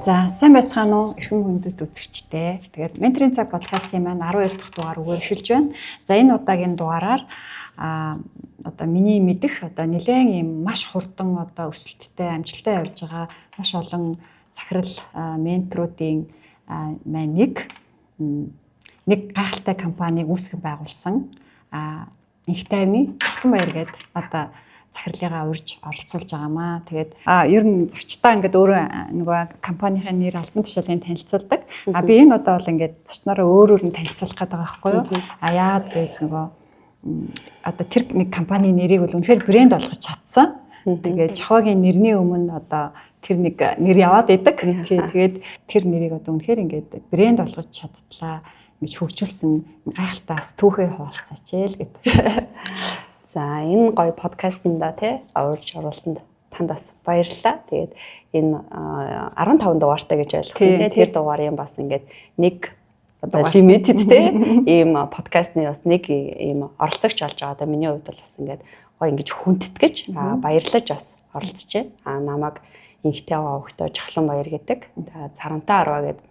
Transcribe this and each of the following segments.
За сайн байцгаана уу эрхэм хүндэт үзэгчтэй. Тэгээд Менторын цаг подкастын маань 12 дахь дугаар үгээр эхэлж байна. За энэ удаагийн дугаараар одоо миний мэдих одоо нэлээд ийм маш хурдан одоо өсөлттэй амжилттай явж байгаа маш олон захирал менторуудын маань нэг гайхалтай компанийг үүсгэн байгуулсан Их тайвны Чухланбаяр гэдэг одоо захирлыгаа урьж оролцуулж байгаамаа. Тэгээд ер нь зочдоо ингээд өөрөө нөгөө компанийн нэр албан тушаалын танилцуулдаг. Би энэ удаа бол ингээд зочнороо өөрөөр нь танилцуулах гэдэг байгаа байхгүй юу? Яагаад гэвэл нөгөө одоо тэр нэг компанийн нэрийг бол үнэхээр брэнд болгож чадсан. Тэгээд Жохогийн нэрний өмнө одоо тэр нэг нэр яваад идэг. Тэгээд тэр нэрийг одоо үнэхээр ингээд брэнд болгож чадтлаа. Ингэж хөгжүүлсэн гайхалтай бас түүхээ хуваалцаач л гэдэг. За энэ гоё подкастнда тий аварж оруулсанд танд бас баярлалаа. Тэгээд энэ 15 дугаартай гэж ойлгосон тий. Тэр дугаарын бас ингээд нэг одоо limited тий ийм подкастны бас нэг ийм оролцогч болж байгаа. Одоо миний хувьд бол бас ингээд гоё ингэж хүндэтгэж баярлаж бас оролцож байна. Намайг инхтэй овогтой Чухланбаяр гэдэг. Царамтай 10 гэдэг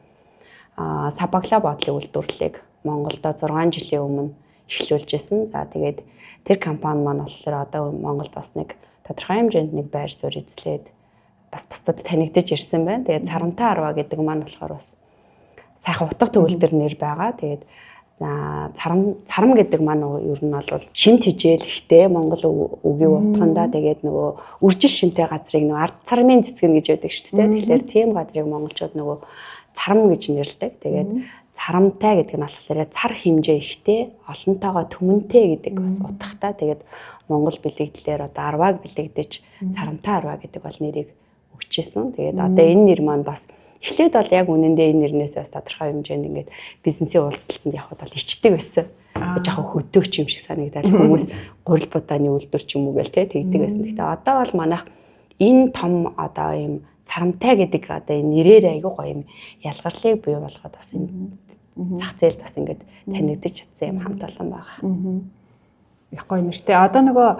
Сабаглаа бодлын үйлдвэрлэлийг Монголд 6 жилийн өмнө эхлүүлж ирсэн. За тэгээд тэр компани маань болохоор одоо Монголд бас нэг тодорхой хэмжээнд нэг байр суурь эзлээд бас бусдад танигдаж ирсэн байна. Тэгээд Царамтай 10 гэдэг маань болохоор бас сайхан утга төгөлдөр нэр байгаа. Тэгээд царам гэдэг маань ер нь бол шимт хижээл ихтэй Монгол үгийн утгандаа тэгээд нөгөө үржил шимтэй газрыг нөгөө ард цармын цэцгэн гэж байдаг шүү дээ. Тэгэхээр тийм газрыг монголчууд нөгөө царам гэж нэрлэдэг. Тэгээд царамтай гэдэг нь болохоор цар хэмжээ ихтэй, олонтойгоо түмэнтэй гэдэг бас утгатай. Тэгээд Монгол бэлэгдлэр одоо 10-аг бэлэгдэж царамтай 10 гэдэг бол нэрийг өгчээсэн. Тэгээд одоо энэ нэр маань бас эхлээд бол яг үнэндээ энэ нэрнээс бас тодорхой хэмжээнд ингээд бизнесийн уулзалтанд явхад бол ичдэг байсан. Яг хөдөөгч юм шиг санагдал хүмүүс гурил будааны үйлдвэр ч юм уу гэл тэгдэг байсан. Гэхдээ одоо бол манайх энэ том одоо ийм царамтай гэдэг одоо энэ нэрээр аягүй гоё юм ялгарлыг бий болгоод бас энэ зах зээлд бас ингээд танигдаж чадсан юм хамт олон байгаа. Их гоё нэртэй. Одоо нөгөө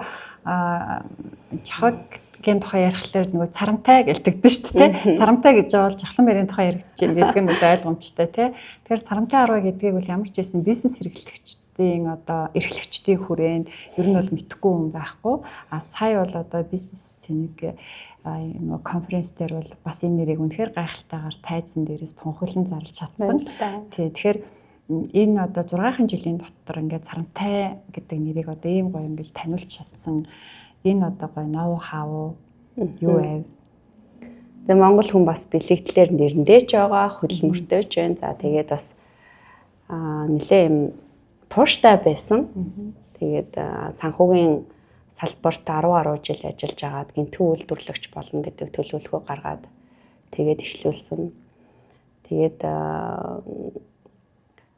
Жохогийн тухай ярихлаар нөгөө царамтай гэлдэгдэн шүү дээ. Царамтай гэж бол Чухланбаярын тухай яригдж байгаа гэдэг нь ойлгомжтой тий. Тэгэхээр царамтай 10 гэдгийг бол ямар ч байсан бизнес эрхлэгчдийн одоо эрхлэгчдийн хүрээнд ер нь бол мэдхгүй юм байхгүй. Сая бол одоо бизнес цэник нөгөө конференц дээр бол бас энэ нэрийг үнэхээр гайхалтайгаар тайзан дээрээс тунхаглан зарлж чадсан. Тэгэхээр энэ одоо 6 жилийн дотор ингээд царамтай гэдэг нэрийг одоо ийм гоё ингэж таниулж чадсан. Энэ одоо гоё ноу хав юу вэ? Тэгээ Монгол хүн бас бэлэгдлэр нэрэндээ ч байгаа, хөдөлмөртэй ч байна. За тэгээд бас нэлээ юм тууштай байсан. Тэгээд санхүүгийн салбарт 10 жил ажиллаж агаад гинтгэн үйлдвэрлэгч болно гэдэг төлөвлөгөө гаргаад тэгээд эхлүүлсэн. Тэгээд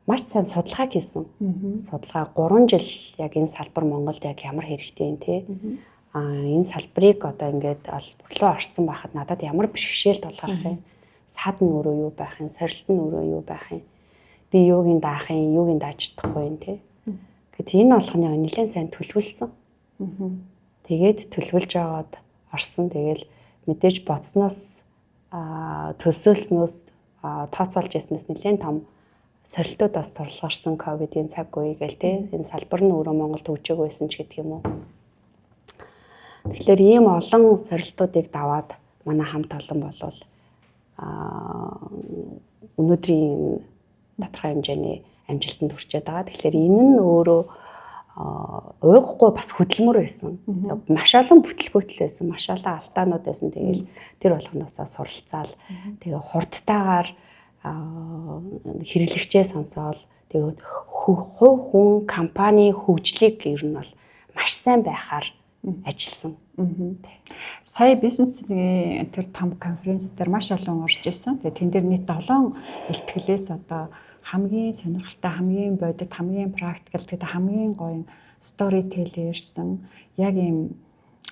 маш сайн судалгаа хийсэн. Судалгаа 3 жил яг энэ салбар Монголд яг ямар хэрэгтэй юм те. Энэ салбарыг одоо ингээд олборлоо орцсон байхад надад ямар бэрхшээл тулгарх юм. Сад нь өөрөө юу байх юм, сорилт нь өөрөө юу байх юм. Би юугийн даах юм, юугийн дааж чадахгүй юм те. Гэт энэ болгоны нэлээд сайн төлөвлөсөн. Тэгээд төлөвлөж аваад орсон. Тэгэл мэдээж бодсноос төсөөлснөөс тооцоолж яснаас нэлээд том сорилтуудаас тулгарсан ковидын цаг үе гээл те. Энэ салбар нь өөрөө Монголд хөгжөөг байсан ч гэдэг юм уу. Тэгэхээр ийм олон сорилтуудыг даваад манай хамт олон болвол өнөөдрийн тодорхой хэмжээний амжилтанд хүрчээд байгаа. Тэгэхээр энэ нь өөрөө уйгахгүй бас хөдөлмөр байсан. Маш олон бүтлгүүтэл байсан, маш олон алдаанууд байсан. Тэгэл тэр болгоноосоо суралцаал. Тэгээ хурдтайгаар хэрэглэгчээ сонсоол. Тэгээд хувь хүн компани хөгжлийг ер нь бол маш сайн байхаар ажилласан. Сая бизнесийн тэр том конференц дээр маш олон орж ирсэн. Тэгээ тэн дээр нийт 7 ихтгэлээс одоо хамгийн сонирхолтой, хамгийн бодит, хамгийн практикал, тэгээд хамгийн гоё storyteller-сэн яг ийм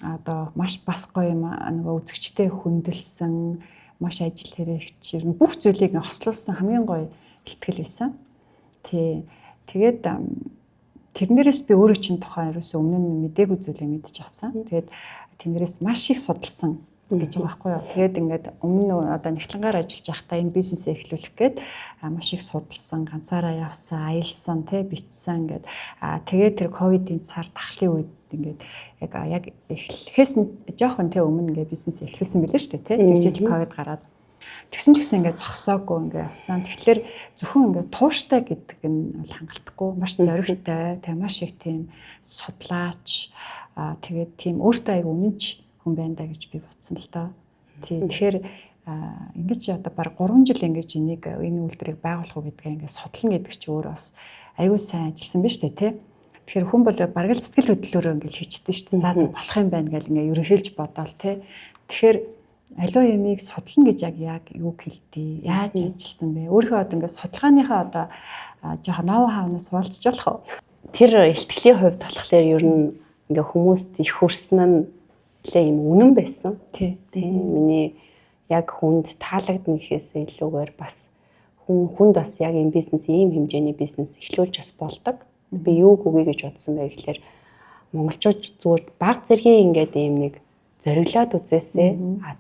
одоо маш бас гоё юм нөгөө үзэгчтэй хүндэлсэн, маш ажил хэрэгч бүх зүйлийг хослуулсан хамгийн гоё ихтгэл байсан. Тэгээд тэрнэрээс би өөрөө чинь тухайн ерөөсөө өмнө нь мдээгүй зүйлээ мэдчих авсан. Тэгээд тэндээс маш их судалсан. гэж байгаа байхгүй юу. Тэгээд ингээд өмнө одоо нэгтлэнгаар ажиллаж байхдаа энэ бизнесээ эхлүүлэх гээд маш их судалсан, ганцаараа явсан, аялсан, бичсэн ингээд тэгээд тэр ковидын цар тахлын үед ингээд яг эхлэхээс нь жоохон өмнө ингээд бизнес эхлүүлсэн билээ шүү дээ. Тэр жил ковид гараад тэгсэн ч гэсэн ингээд зогсоогүй ингээд явсан. Тэгэхээр зөвхөн ингээд тууштай гэдэг нь бол хангалтгүй, маш зоригтой, маш их тийм судлаач тэгээд тийм өөртөө аяг үнэнч хүн байна да гэж би бодсон л доо. Тэгэхээр ингэж одоо баг 3 жил ингэж энэ үйлдвэрийг байгуулах уу гэдгээ ингээд судлана гэдэг чинь өөрөө бас аюул сайн ажилласан биз дээ, тий. Тэгэхээр хүн бол бараг л сэтгэл хөдлөлөөрөө ингээд хийчихдээ шүү дээ. За болох юм байна гэл ингээд ерөнхийлж бодоол, тий. Тэгэхээр аливаа юмыг судлана гэж яг юу хэлдэг, яаж ажилласан бэ? Өөрийнхөө одоо ингээд судалгааныхаа одоо жоохон ноу хавнаас хуваалцж болох уу? Тэр ихтгэлийн хувьд болохоор ер нь ингээ хүмүүст их хүрсэн нь нэлээ юм үнэн байсан. Тийм. Миний яг хүнд таалагдна гэхээсээ илүүгээр бас хүнд бас яг энэ бизнес ийм хэмжээний бизнес эхлүүлж бас болдог. Би юу үгүй гэж бодсон бэ гэхээр монголчууд зүгээр баг зэргийн ингээд ийм нэг зориглоод үзээсээ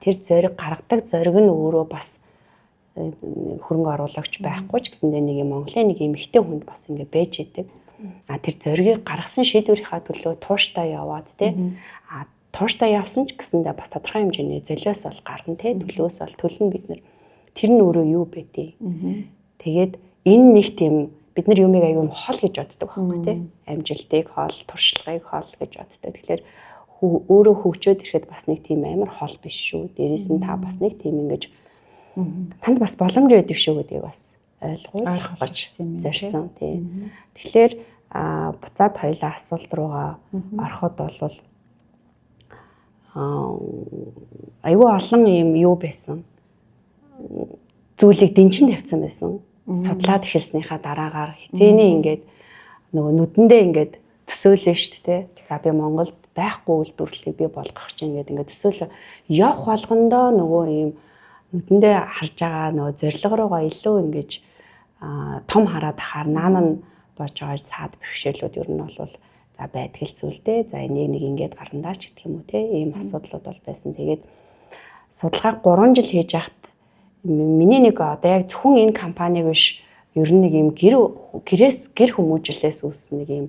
тэр зориг гаргадаг зориг нь өөрөө бас хөрөнгө оруулагч байхгүй ч гэсэндээ нэг юм Монголын нэг эмэгтэй хүнд бас ингээд байж идэг. Тэр зоригийг гаргасан шийдвэрийнхаа төлөө тууштай яваад тууштай явсан ч гэсэндээ бас тодорхой хэмжээний золиос бол гарна төлөөс бол төлнө бид нар. Тэр нь өөрөө юу байдیں۔ Тэгээд энэ нэг тийм бид нар юмыг аюун хол гэж боддог байхгүй амжилтыг хол, туршлагыг хол гэж боддог. Тэгэхээр өөрөө хөгжөөд ирэхэд бас нэг тийм амар хол биш шүү. Дээрээс нь та бас нэг тийм ингэж танд бас боломж байдаг шүү гэдгийг бас ойлгож зорьсон тийм. Тэгэхээр буцаад хоёлаа асуулт руугаа ороход бол аюу олон юм юу байсан зүйлийг дэнчин тавьсан байсан. Судлаад эхэлснийхаа дараагаар хизээний ингээд нөгөө нүдэндээ ингээд төсөөлөө шүү дээ. За би Монголд байхгүй үйлдвэрлэлийг би болгох гэж ингээд төсөөлөө явах болгондоо нөгөө юм нүдэндээ харж байгаа нөгөө зориг руугаа илүү ингэж том хараад ахаар наана нь болж байгаа цаад бэрхшээлүүд ер нь бол за байдгал зүйлдээ за энийг нэг ингээд гарандаа ч гэх юм уу ийм асуудлууд бол байсан. Тэгээд судалгаа 3 жил хийж яхад миний нэг одоо яг зөвхөн энэ компаниг биш ер нь нэг юм гэр хүмүүжлээс үүссэн нэг юм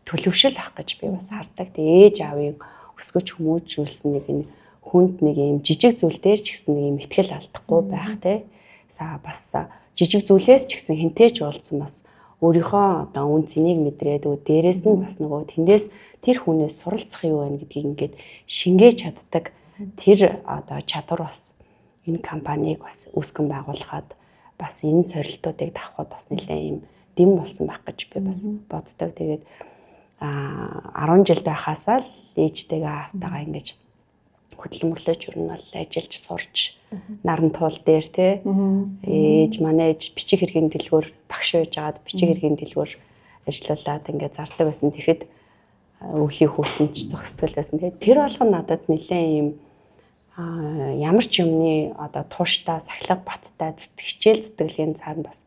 төлөвшөл ах гэж би бас хардаг. Тэгээ ээж аавыг өсгөж хүмүүжүүлсэн нэг энэ хүнд нэг юм жижиг зүйл дээр ч гэсэн нэг юм ихтгэл алдахгүй байх За бас жижиг зүйлээс ч гэсэн хинтээч уулзсан бас өөрийнхөө одоо үн цэнийг мэдрээд дээрээс нь бас нөгөө тэндээс тэр хүнээс суралцах юу байна гэдгийг ингээд шингээж чаддаг тэр одоо чадвар бас энэ компанийг бас үүсгэн байгуулахад бас энэ сорилтуудыг давхад бас нэлээд юм дэм болсон байх гэж би бас боддог. Тэгээд 10 жил байхасаа л ээжтэйгээ автагаа ингэж хөдөлмөрлөж ер нь бол ажиллаж сурч наран туул дээр ээж манай ээж бичиг хэргийн дэлгүүр багш байж байгаад бичиг хэргийн дэлгүүр ажиллаулаад ингээд зардаг байсан. Тэгэхэд өвлийн хүүтэнд ч зохистой байсан. Тэгээд тэр болгон надад нэлээд юм ямар ч юмны одоо тууштай, сахилга баттай хичээл зүтгэлийн цаана бас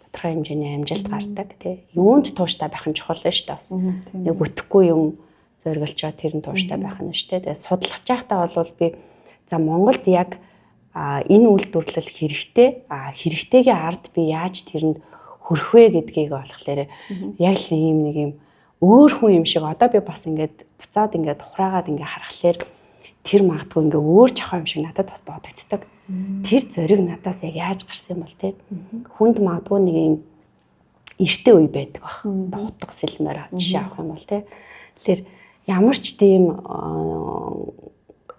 тодорхой хэмжээний амжилт гардаг юунд тууштай байх нь чухал шүү дээ бас. Нэг бүтэхгүй юм зориглчоо тэр нь тууштай байх нь шүү дээ. Тэгээд судлах жахтаа бол би за Монголд яг энэ үйлдвэрлэл хэрэгтэй хэрэгтэйгээ ард би яаж тэрэнд хөрөх вэ гэдгийг болохоор яг л ийм нэг юм өөр хүн юм шиг одоо би бас ингээд буцаад ингээд ухраагаад ингээд харахаар тэр магадгүй ингээ өөр жахаа юм шиг надад бас бодогддог. Тэр зориг надаас яг яаж гарсан юм бол хүнд магадгүй нэг юм эртээ үе байдаг баг. Утга сэлмээр жишээ авах юм бол тэгэхээр ямар ч тийм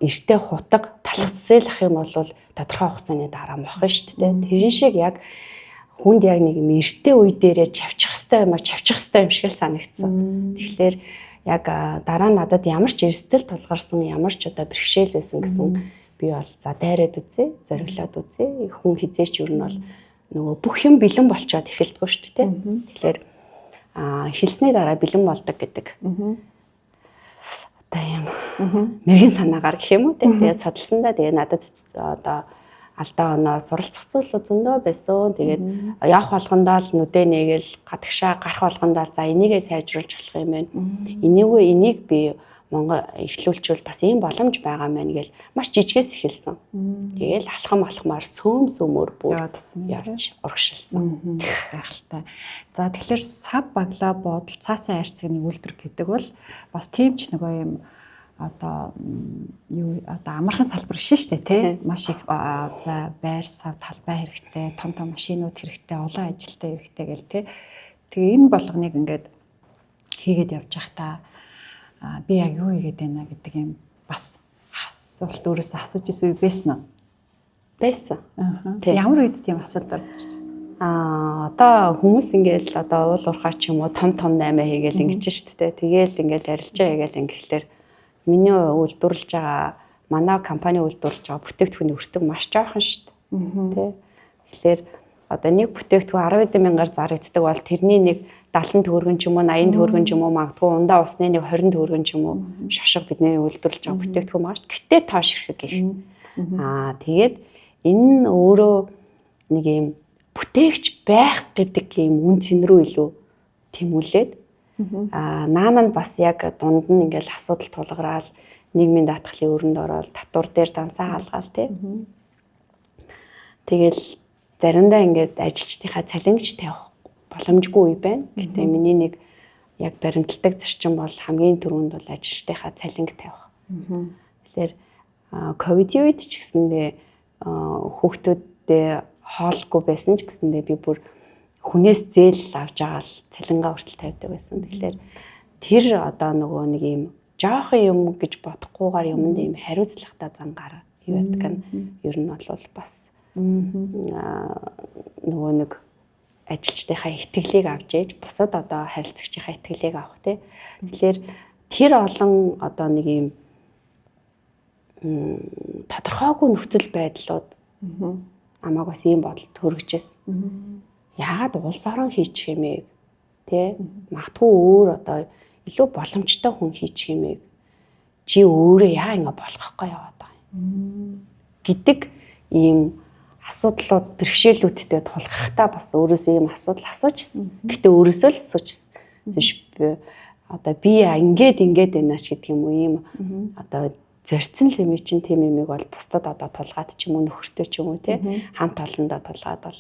эртээ хутга талхацсэл ах юм бол тодорхой хугацааны дараа мохно шүү дээ. Тэрэн шиг яг хүнд яг нэг юм эртээ үе дээрээ чавчих хэвээр юм шиг л санагдсан. Тэгэхээр яг дараа надад ямар ч эрсдэл тулгарсан ямар ч одоо бэрхшээл байсан гэсэн би бол за дайраад үзье, зориглоод үзье. Хүн хизээч ер нь бол нөгөө бүх юм бэлэн болчоод эхэлдэг шүү дээ. Тэгэхээр эхэлсний дараа бэлэн болдог гэдэг. Одоо юм мэрэгэн санаагаар гэх юм уу тэгээд судалсандаа тэгээд надад одоо алдаа оноо суралцах зүйлүүд зөндөө байсан. Тэгээд явах болгондоо л нүдэ нэгээл гадагшаа гарах болгондоо за энийгээ сайжруулж болох юм байна. Энийг би Монгол эхлүүлчүүл бас ийм боломж байгаа мэн гэж маш жижигээс эхэлсэн. Тэгээл алхамаар сөмөр бүр явж урагшилсан байх л та. За тэгэхээр сав баглаа бодол цаасан хайрцагны үйлдвэр гэдэг бол бас тийм ч нөгөө юм одоо амархан салбар биш шүү дээ тий. Маш их за байр сав талбай хэрэгтэй, том машинууд хэрэгтэй, олон ажилтнаа хэрэгтэй гэл тий. Тэгээ энэ болгоныг ингээд хийгээд явж байхдаа би яг юу хийгээд байна гэдэг юм бас асуулт өөрөөсөө асууж ирсэн үе байсан уу? Байсан. Ямар үед тийм асуулт орж ирсэн? Одоо хүмүүс ингээл одоо уул уурхай ч юм уу том 8 хийгээл ингэж штэ тэ. Тэгээл ингээл арилжаа хийгээл ингээхлээр миний үйлдвэрлэж байгаа манай компани үйлдвэрлэж байгаа бүтээгдэхүүний өртөг маш жоохон штэ. Тэ. Тэгэхээр одоо нэг бүтээгдэхүүн 10 мянгаар зарагддаг бол тэрний нэг 70 төгрөгөн ч юм уу 80 төгрөгөн ч юм уу магадгүй ундаа усны нэг 20 төгрөгөн ч юм уу шашиг бидний үйлдвэрлэж байгаа бүтээгдэхүүн маш гэтээ тоош хэрэг гэх. Тэгээд энэ өөрөө нэг юм бүтээгч байх гэдэг юм үн цэн рүү илүү тэмүүлээд наана нь бас яг дунд нь ингээл асуудал тулгараал нийгмийн даатгалын өрөнд ороод татвар дээр дансаа хаалгаал тий. Тэгэл заримдаа ингээд ажилчдынхаа цалингч тавих боломжгүй үе байна. Гэтэ миний нэг яг баримтлагдаг зарчим бол хамгийн түрүүнд бол ажилчдынхаа цалинг тавих. Тэгэхээр ковидын үед ч гэсэндээ хүүхдүүдтэй хоолгүй байсан ч гэсэндээ би бүр хүнээс зээл авч байгаа л цалингаа хүртэл тавьдаг байсан. Тэгэхээр тэр одоо нөгөө нэг юм жоохон юм гэж бодохгүйгээр юмд юм хариуцлагатай зангаар юу байдаг нь ер нь бол бас нөгөө нэг ажилчдынхаа итгэлийг авч ээж бусад одоо харилцагчдынхаа итгэлийг авах тий. Тэгэхээр тэр олон одоо нэг юм тодорхойгүй нөхцөл байдлууд намайг бас ийм бодолд хүргэжсэн. Яагаад улс орон хийчих юм бэ? Тэ? Магадгүй өөр одоо илүү боломжтой хүн хийчих юм бэ? Чи өөрөө яа ингэ болохгүй яваад байгаа юм гэдэг ийм асуудлууд бэрхшээлүүдтэй тулгархтаа бас өөрөөсөө ийм асуудал асуужсэн. Гэтэ өөрөөсөө л асуужсэн. Биш одоо би ингээд байна ч гэдэг юм уу ийм одоо зорьцсон л юм чинь тийм юмыг бол бусдад одоо тулгаад ч юм уу нөхөртөө ч юм уу тий хамт олондоо тулгаад бол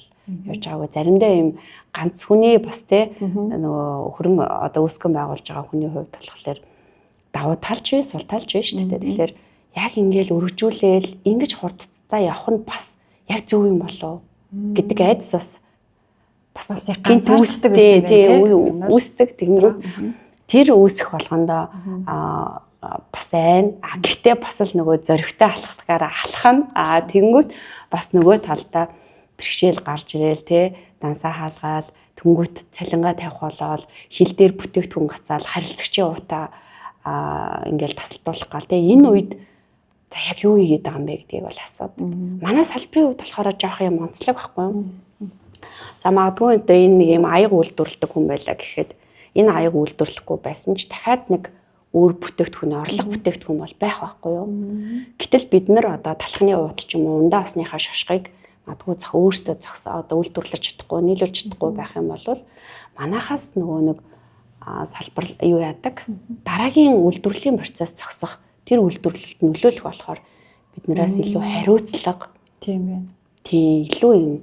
явж байгаагүй заримдаа ийм ганц хүний бас тий нөгөө хөрөн одоо үүсгэн байгуулж байгаа хүний хувьд болохоор давуу талч вэ сул талч вэ шүү дээ. Тэгэхээр яг ингээл өргөжүүлээл ингэж хурдцтай явах нь бас яг зөв юм болов гэдэг айдас бас гинт үүсдэг байсан үүсдэг тэгнэрүүд тэр үүсэх болгондоо бас айн гэхдээ бас л нөгөө зөрөгтэй алхахтаараа алхах нь тэнгүүт бас нөгөө талдаа бэрхшээл гарч ирээл те дансаа хаалгаал тэнгүүт цалингаа тавих болоод хил дээр бүтээгдэхүүн гацаал харилцагчийн утаа ингээл тасалдуулах гал те энэ үед за яг юу хийгээд байгаа юм бэ гэдгийг бол асууд. Манай салбарын хувьд болохоор жоох юм онцлог байхгүй юу? За магадгүй одоо энэ нэг юм аяг үйлдвэрлэдэг хүн байлаа гэхэд энэ аяг үйлдвэрлэхгүй байсан ч дахиад нэг өөр бүтээгдэхүүн орлого бүтээгдэхүүн бол байх байхгүй юу? Гэтэл бид нар одоо талхны ууд ч юм уу ундаа усныхаа шошгыг магадгүй өөрсдөө зогсоо одоо үйлдвэрлэж чадахгүй, нийлүүлж чадахгүй байх юм бол манайхаас нөгөө нэг салбар юу яадаг? Дараагийн үйлдвэрлэлийн процесс зогсох тэр үйлдвэрлэлд нөлөөлөх болохоор биднээс илүү хариуцлага тийм байна. Тийм илүү юм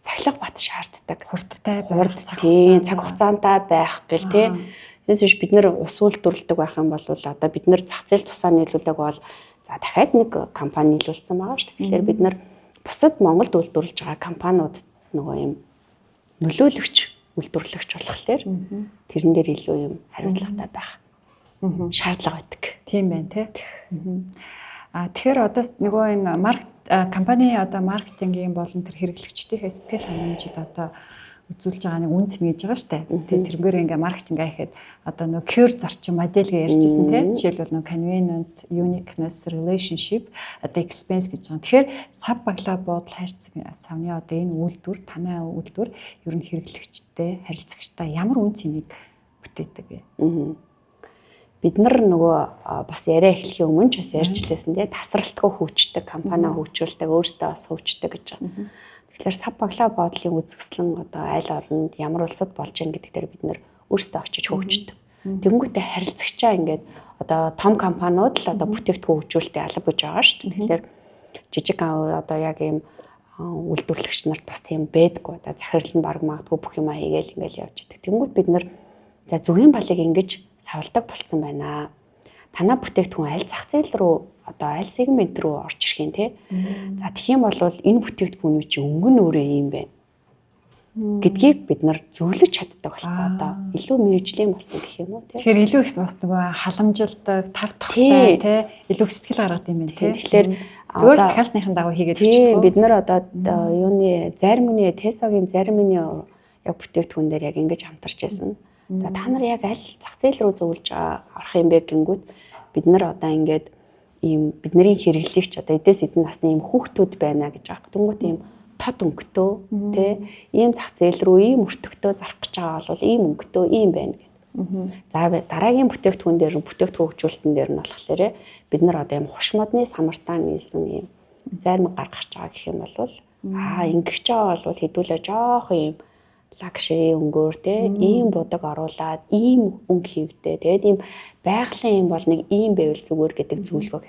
цахилга бат шаарддаг. Хурдтай байх, цаг хугацаантай байх гэл тий. Тэрс биш бид нэр ус үйлдвэрлэдэг байх юм бол одоо бид нэр зах зээл тусаа нийлүүлэг бол за дахиад нэг компани нийлүүлсэн байгаа шүү дээ. Тэгэхээр бид нар бусад Монголд үйлдвэрлэж байгаа компаниуд нөгөө юм нөлөөлөгч үйлдвэрлэгч болохоор тэрэн дээр илүү юм хариуцлагатай байх шаардлага байдаг. Тийм байна тий. Тэгэхээр одоо нөгөө энэ компани одоо маркетингийн болон тэр хэрэглэгчдийнхээ сэтгэл ханамжид одоо үзүүлж байгаа нэг үнц нэгж байгаа штэ. Тэгээ тэрнгээр ингээ маркетинг гэхэд одоо нөгөө cure зарчим модельгээ ярьжсэн тий. Жишээлбэл нөгөө convenient, uniqueness, relationship, одоо expense гэж байгаа. Тэгэхээр сав баглаа буудал хайрцаг савны одоо энэ үйлдвэр, танай үйлдвэр ер нь хэрэглэгчтэй, харилцагчтай ямар үнц нэгийг бүтээдэг вэ? Бид нар нөгөө бас яриа эхлэхийн өмнө ч бас ярьжлээсэн тий. Тасралтгүй хөгждөг компани хөгжүүлдэг, өөрсдөө бас хөгждөг гэж байгаа. Тэгэхээр сав баглаа буудлын үзэсгэлэн одоо аль оронд ямар улсад болж байгаа гэдэг дээр бид нэр өөрсдөө очиж хөгждөг. Тэнгүүтээ харилцагчаа ингээд одоо том компаниуд л одоо бүтээгдэхүүн хөгжүүлэлтийн алба гэж байгаа шүү дээ. Тэгэхээр жижиг одоо яг ийм үйлдвэрлэгч нарт бас тийм байдаггүй. Одоо захирал нь баг магадгүй бүх юм хийгээл ингээл явж идэг. Тэнгүүд бид нар за зөвгийн балыг ингэж савлдаг болцсон байна. Танаа бүтээгдэхүүн аль зах зээл рүү одоо аль сегмент рүү орж ирэх юм те. За тэгэх юм бол энэ бүтээгдэхүүний чи өнгө нь өөрөө юм байна гэдгийг бид нар зөвлөж чаддаг болцсон. Одоо илүү мэрэгжлийн болцсон гэх юм уу те. Тэгэхээр илүү их бас нөгөө халамжилдаг, тав тухтай те илүү сэтгэл гаргадаг юм байна те. Тэгэхээр зүгээр захиалсныхын дагуу хийгээд өчтгөө. Бид нар одоо юуны заримны Tesla-гийн заримны яг бүтээгдэхүүн дээр яг ингэж хамтарч байсан. За та нар яг аль зах зээл рүү зөвлөж орох юм бэ гингүүд бид нар одоо ингээд ийм бидний хэрэглэгч одоо эдээс эдэн насны ийм хүүхдүүд байна гэж аах. Тэнгүүт ийм тод өнгөтэй тий ийм зах зээл рүү ийм өртөгтэй зарах гэж байгаа бол ийм өнгөтэй ийм байна гэдэг. За дараагийн бүтээгдэхүүн дээр бүтээгдэхүүн хөгжүүлэлтэн дээр нь болохоор бид нар одоо ийм хуш модны самартаа нийлсэн ийм зарим гаргах гэж байгаа гэх юм бол ингэж байгаа бол хэдүүлээ жоох ийм лакшери өнгөөр тий ийм будаг оруулаад ийм өнгө хийвдээ тэгээд ийм байгалийн юм бол нэг ийм байвал зүгээр гэдэг зөвлөгөө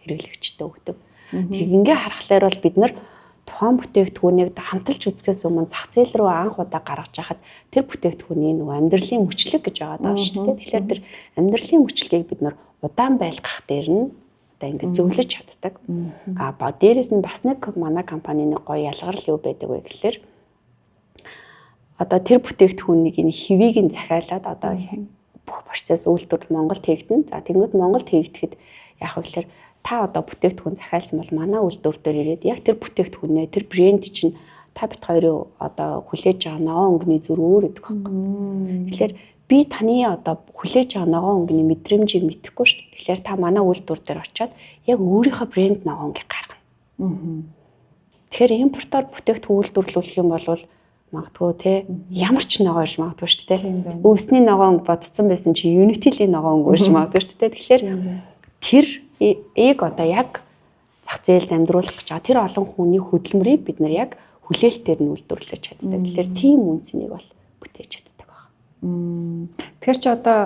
хэрэглэгчтэй өгдөг. Тэг ингээ харахаар бол бид нар тухайн бүтээгдэхүүнийг хамталж үзэхээс өмнө зах зээл рүү анх удаа гаргаж хахад тэр бүтээгдэхүүний нөгөө амьдралын мөчлөг гэж байгаа даа шүү дээ. Тэгэхээр тэр амьдралын мөчлөгийг бид нар удаан байлгах дээр нь одоо ингээ зөвлөж чаддаг. Дээрээс нь бас нэг манай компанийн гоё ялгарл юу байдаг вэ гэхээр одоо тэр бүтээгдэхүүнийг энэ хэвийг нь захиалаад одоо бүх процесс үйлдвэрлэл Монголд хийгдэнэ. За тэгэнгүүт Монголд хийгдэхэд яг гэхээр та одоо бүтээгдэхүүн захиалсан бол манай үйлдвэр дээр ирээд яг тэр бүтээгдэхүүнээ тэр брэнд чинь та бит хоёрын одоо хүлээж байгаа ногоон өнгөний зүр өөр гэдэг байхгүй. Тэгэхээр би таны одоо хүлээж байгаа ногоон өнгөний мэдрэмжийг мэдэхгүй шүү дээ. Тэгэхээр та манай үйлдвэр дээр очиод яг өөрийнхөө брэнд ногоон өнгөийг гаргана. Тэгэхээр импортоор бүтээгдэхүүн үйлдвэрлүүлэх юм бол магадгүй те ямар ч ногоо ирж магадгүй шүү дээ. Өвсний ногоон бодцсон байсан чи Unity-лийн ногоон ирж магадгүй шүү дээ. Тэгэхээр тэр ээг одоо яг зах зээлд амьдруулах гэж байгаа тэр олон хүний хөдөлмөрийг бид нар яг хүлээлтээр нь үйлдвэрлэж чаддаг. Тэгэхээр тийм үнцнийг бол бүтээж чаддаг байна. Тэгэхээр чи одоо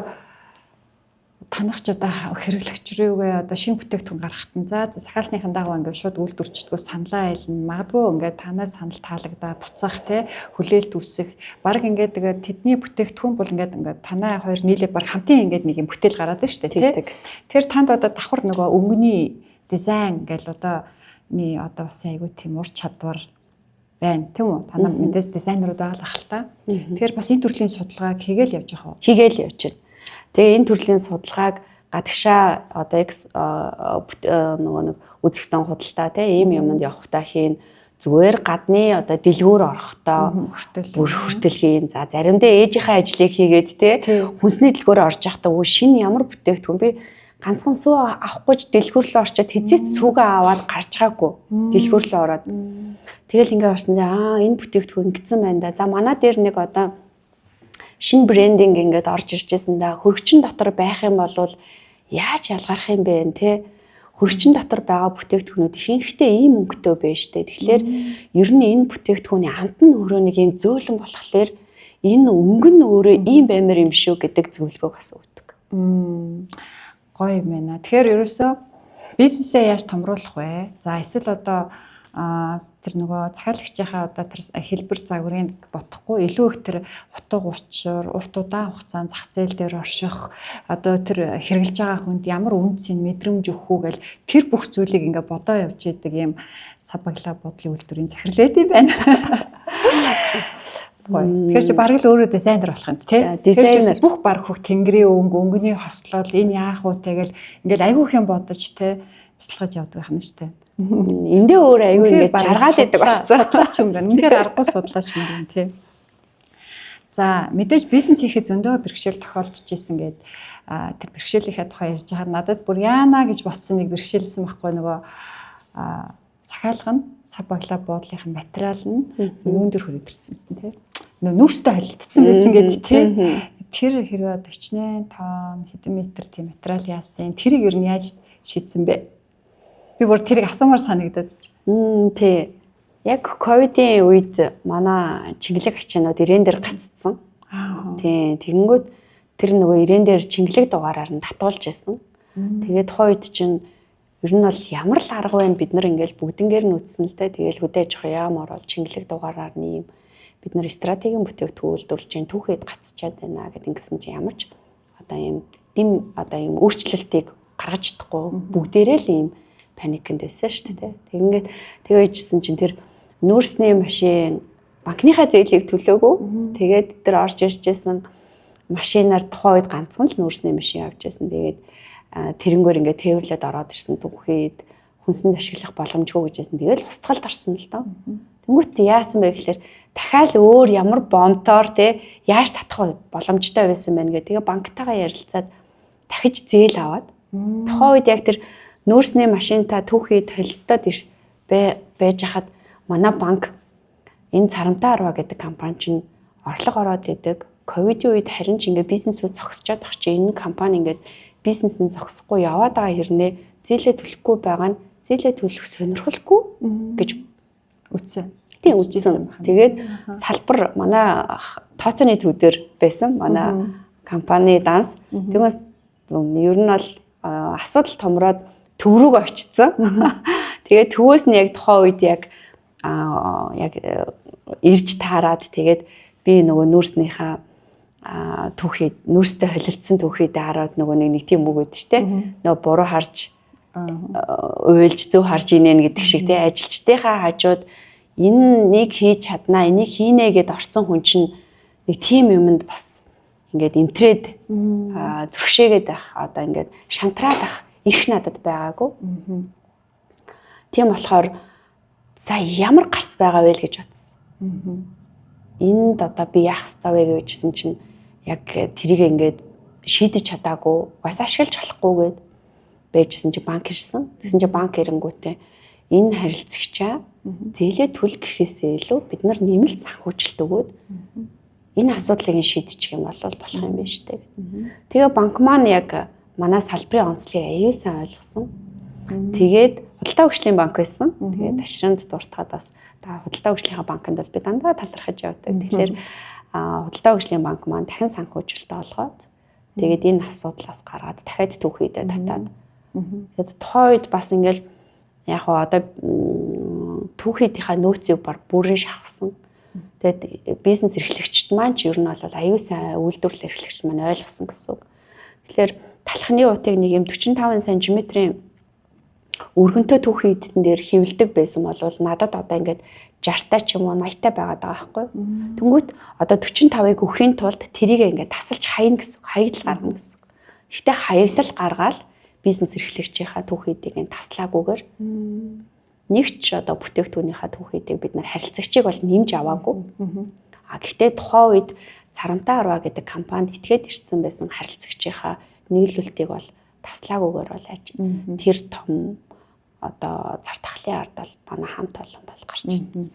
танах ч одоо хэрэглэгч рүүгээ одоо шинэ бүтээгдэхүүн гаргахад нь за захиалсныхын дагуу ингээд шууд үйлдвэрчдгөө саналаа айлна. Магадгүй ингээд танаас санал таалагдаа буцаах те хүлээлт үүсэх. Бараг ингээд тэгээд тэдний бүтээгдэхүүн бол ингээд танай хоёр нийлээд баг хамтын ингээд нэг юм бүтээл гараад байна шүү дээ те. Тэр танд одоо давхар нөгөө өнгөний дизайн ингээл одоо бас айгүй тийм ур чадвар байна тийм үү? Танаа мэдээс дизайнерууд байгаа л ах л та. Тэгэхээр бас энэ төрлийн судалгааг хийгээл явж байгаа уу? Хийгээл явж байна. Тэгээ энэ төрлийн судалгааг гадагшаа одоо нөгөө нэг үзэсгэлэн худалдаа тийм юм юмд явахдаа хийн зүгээр гадны одоо дэлгүүр орохдоо хүртэл хийн. За заримдаа ээжийнхээ ажлыг хийгээд тийм хүнсний дэлгүүр орж явахдаа шинэ ямар бүтээгдэхүүн би ганцхан сүү авахгүй дэлгүүр рүү орчоод хэзээ сүүгээ аваад гарч байгаагүй дэлгүүр рүү ороод тэгэл ингээ орсон энэ бүтээгдэхүүн ингэсэн байна да. За манай дээр нэг одоо шинэ брендинг ингээд орж ирж байсан да. Хөрөгчин дотор байх юм бол яаж ялгарх юм бэ те? Хөрөгчин дотор байгаа бүтээгдэхүүнүүд ихэнхдээ ийм өнгөтэй байна штэ. Тэгэхээр ер нь энэ бүтээгдэхүүний амтны өрөө нэг юм зөөлөн болохоор энэ өнгө нь өөрөө ийм баймар юм шүү гэдэг зөвлөгөөг бас өгдөг. Гоё юм байна. Тэгэхээр ерөөсөө бизнесээ яаж томруулах вэ? За эсвэл одоо тэр нөгөө захиалагчийнхаа одоо тэр хэлбэр загварыг ботохгүй илүү их тэр утга учир урт удаан хугацаанд зах зээл дээр орших одоо тэр хэрэгжилж байгаа хүнд ямар үнцийн мэдрэмж өгөх үү гэл тэр бүх зүйлийг ингээ бодоо явж идэг юм сабагла бодлын үйлдвэрийн захирлаад юм байна. Тэгэхээр чи бараг л өөрөө дизайнер болох юм тий. Дизайнер бүх баг хөх тэнгэрийн өнгөний хослол энэ яах вэ тэгэл ингээл айгүйх юм бодож тий бясалгаж явдаг байна шүү дээ. Эндээ өөр аюу ингэж жаргаад байдаг болсон. Судлаач юм байна. Үнээр аргагүй судлаач юм байна тий. За мэдээж бизнес хийхэд зөндөө бэрхшээл тохиолдож исэн гээд тэр бэрхшээлийнхээ тухай ярьж байхад надад бүр яана гэж ботсон нэг бэрхшээлсэн байхгүй нөгөө захиалга нь сабагла буудлынхын материал нь юун дээр хөрөдөрсөн юмсэн тий. Нүрстэй холилдсон байсан гэдэг тий. Тэр хэрвээ одоо хичнээн тонн хэдэн метр тийм материал яасан тэрийг ер нь яаж шийдсэн бэ? Би бүр тэрийг асуумаар санагдаад. Тий. Яг ковидын үед манай чингэлэг ачаанууд ирээн дээр гаццсан. Тий. Тэгэнгүүт тэр нөгөө ирээн дээр чингэлэг дугаараар нь татуулж байсан. Тэгээд тухайн үед чинь ер нь бол ямар л арга байна бид нар ингээл бүгднгээр нь үтсэн л дээ. Тэгэл хөдөөж явах яам орол чингэлэг дугаараар нэм бид нар стратегийн бүтээгдэхүүн үйлдвэрлэж чинь түүхэд гацчаад байна гэдэг ингэсэн чинь ямар ч одоо ийм өөрчлөлтийг гаргаж чадахгүй бүгдээрээ л ийм паникэнд байсан шүү дээ. Тэг ингээд тэгээжсэн чинь тэр нүүрсний машин банкныхаа зээлийг төлөөгүй. Тэгээд тэр орж иржсэн машинаар тухайн үед ганцхан л нүүрсний машин авч ирсэн. Тэгээд тэрнгөр ингээд тээвэрлээд ороод ирсэн түүхэд хүнсэнд ашиглах боломжгүй гэжсэн. Тэгээд устгалд орсон л доо. Тэнгүүт яасан бэ гэхээр дахиад өөр ямар бомтоор те яаж татах боломжтой байсан байна гэх. Тэгээ банктайгаа ярилцаад дахиж зээл аваад тухайн үед яг тэр нүүрсний машинтаа түүхий толилдоод байж хахад манай банк энэ Царамтай 10 гэдэг компани чинь орлого ороод идэг. Ковидын үед харин ч ингээд бизнесүүд зогсчоод ах чи энэ компани ингээд бизнесийн зогсохгүй яваад байгаа хэрнээ зээлээ төлөхгүй байгаа нь зээлээ төлөх сонирхолгүй гэж үтсэн. Тийм үтсэн. Тэгээд салбар манай тооцооны төвдөр байсан. Манай компани данс. Тэгмээс ер нь бол асуудал томроод төв рүүгээ очсон. Тэгээд төвөөс нь яг тухайн үед яг ирж таарад тэгээд би нөгөө нүүрснийхаа түүхий нүүрстэй холилдсон түүхийдээ хараад нөгөө нэг тийм үг өгдөө штэ. Нөгөө буруу харж уйлж зөв харж инeen гэдэг шиг те ажилчдынхаа хажууд энэ нэг хийж чаднаа энийг хийнэ гэд орцсон хүн чинь нэг тийм юмд бас ингээд имтрээд зүрхшээгээд байх одоо ингээд шантраад байх эрх надад байгаагүй. Тийм болохоор за ямар гарц байгаа вэ гэж бодсон. Энд одоо би яах ёстой вэ гэжсэн чинь яг тэрийг ингээд шийдэж чадаагүй, бас ашиглаж болохгүйгээд байжсэн чи банк ирсэн. Тэгсэн чи банк ирэнгүүтээ энэ харилцагчаа зээлээ түл гэхээсээ илүү бид нар нэмэлт санхүүжилт өгөөд энэ асуудлыг шийдчих юм бол болох юм байна шүү дээ. Тэгээ банк маань яг манай салбарын онцлогийг аюул сайн ойлгосон. Тэгээд худалдаа хөгжлийн банк байсан. Тэгээд ташранд дуртахад бас худалдаа хөгжлийнхаа банкнд бол би дандаа талархаж явдаг. Тэгэхээр худалдаа хөгжлийн банк маань дахин санхүүжилтээ олгоод тэгээд энэ асуудлаас гаргаад дахиад түүхийдээ татаад тэгээд тухайн үед бас ингээл яг одоо түүхийдийнхаа нөөцийг бүрэн шавхсан. Тэгээд бизнес эрхлэгчд маань ч ер нь бол аюул сайн үйлдвэрлэл эрхлэгчд маань ойлгосон гэсэн үг. Тэгэхээр талхны утыг нэг юм 45 см-ийн өргөнтэй түүхийн эдэн дээр хэвлдэг байсан бол надад одоо ингээд 60-таа ч юм уу 80-таа байгаад байгаа байхгүй. Тэнгүүт одоо 45-ыг өхийн тулд тэрийг ингээд тасалж хаяна гэсэн үг, хаягдал гаргана гэсэн үг. Гэхдээ хаягдал гаргаад бизнес эрхлэгчийнхаа түүхийдийг энэ таслаагүйгээр нэг ч одоо бүтээгдэхүүнийхаа түүхийдийг бид нар харилцагчийг бол нэмж аваагүй. Гэхдээ тухайн үед Царамтай 10 гэдэг компанид итгээд ирсэн байсан харилцагчийнхаа нийлүүлэлтийг бол таслаагүйгээр бол тэр том одоо цар тахлын ард бол манай хамт олон бол гарч ирсэн.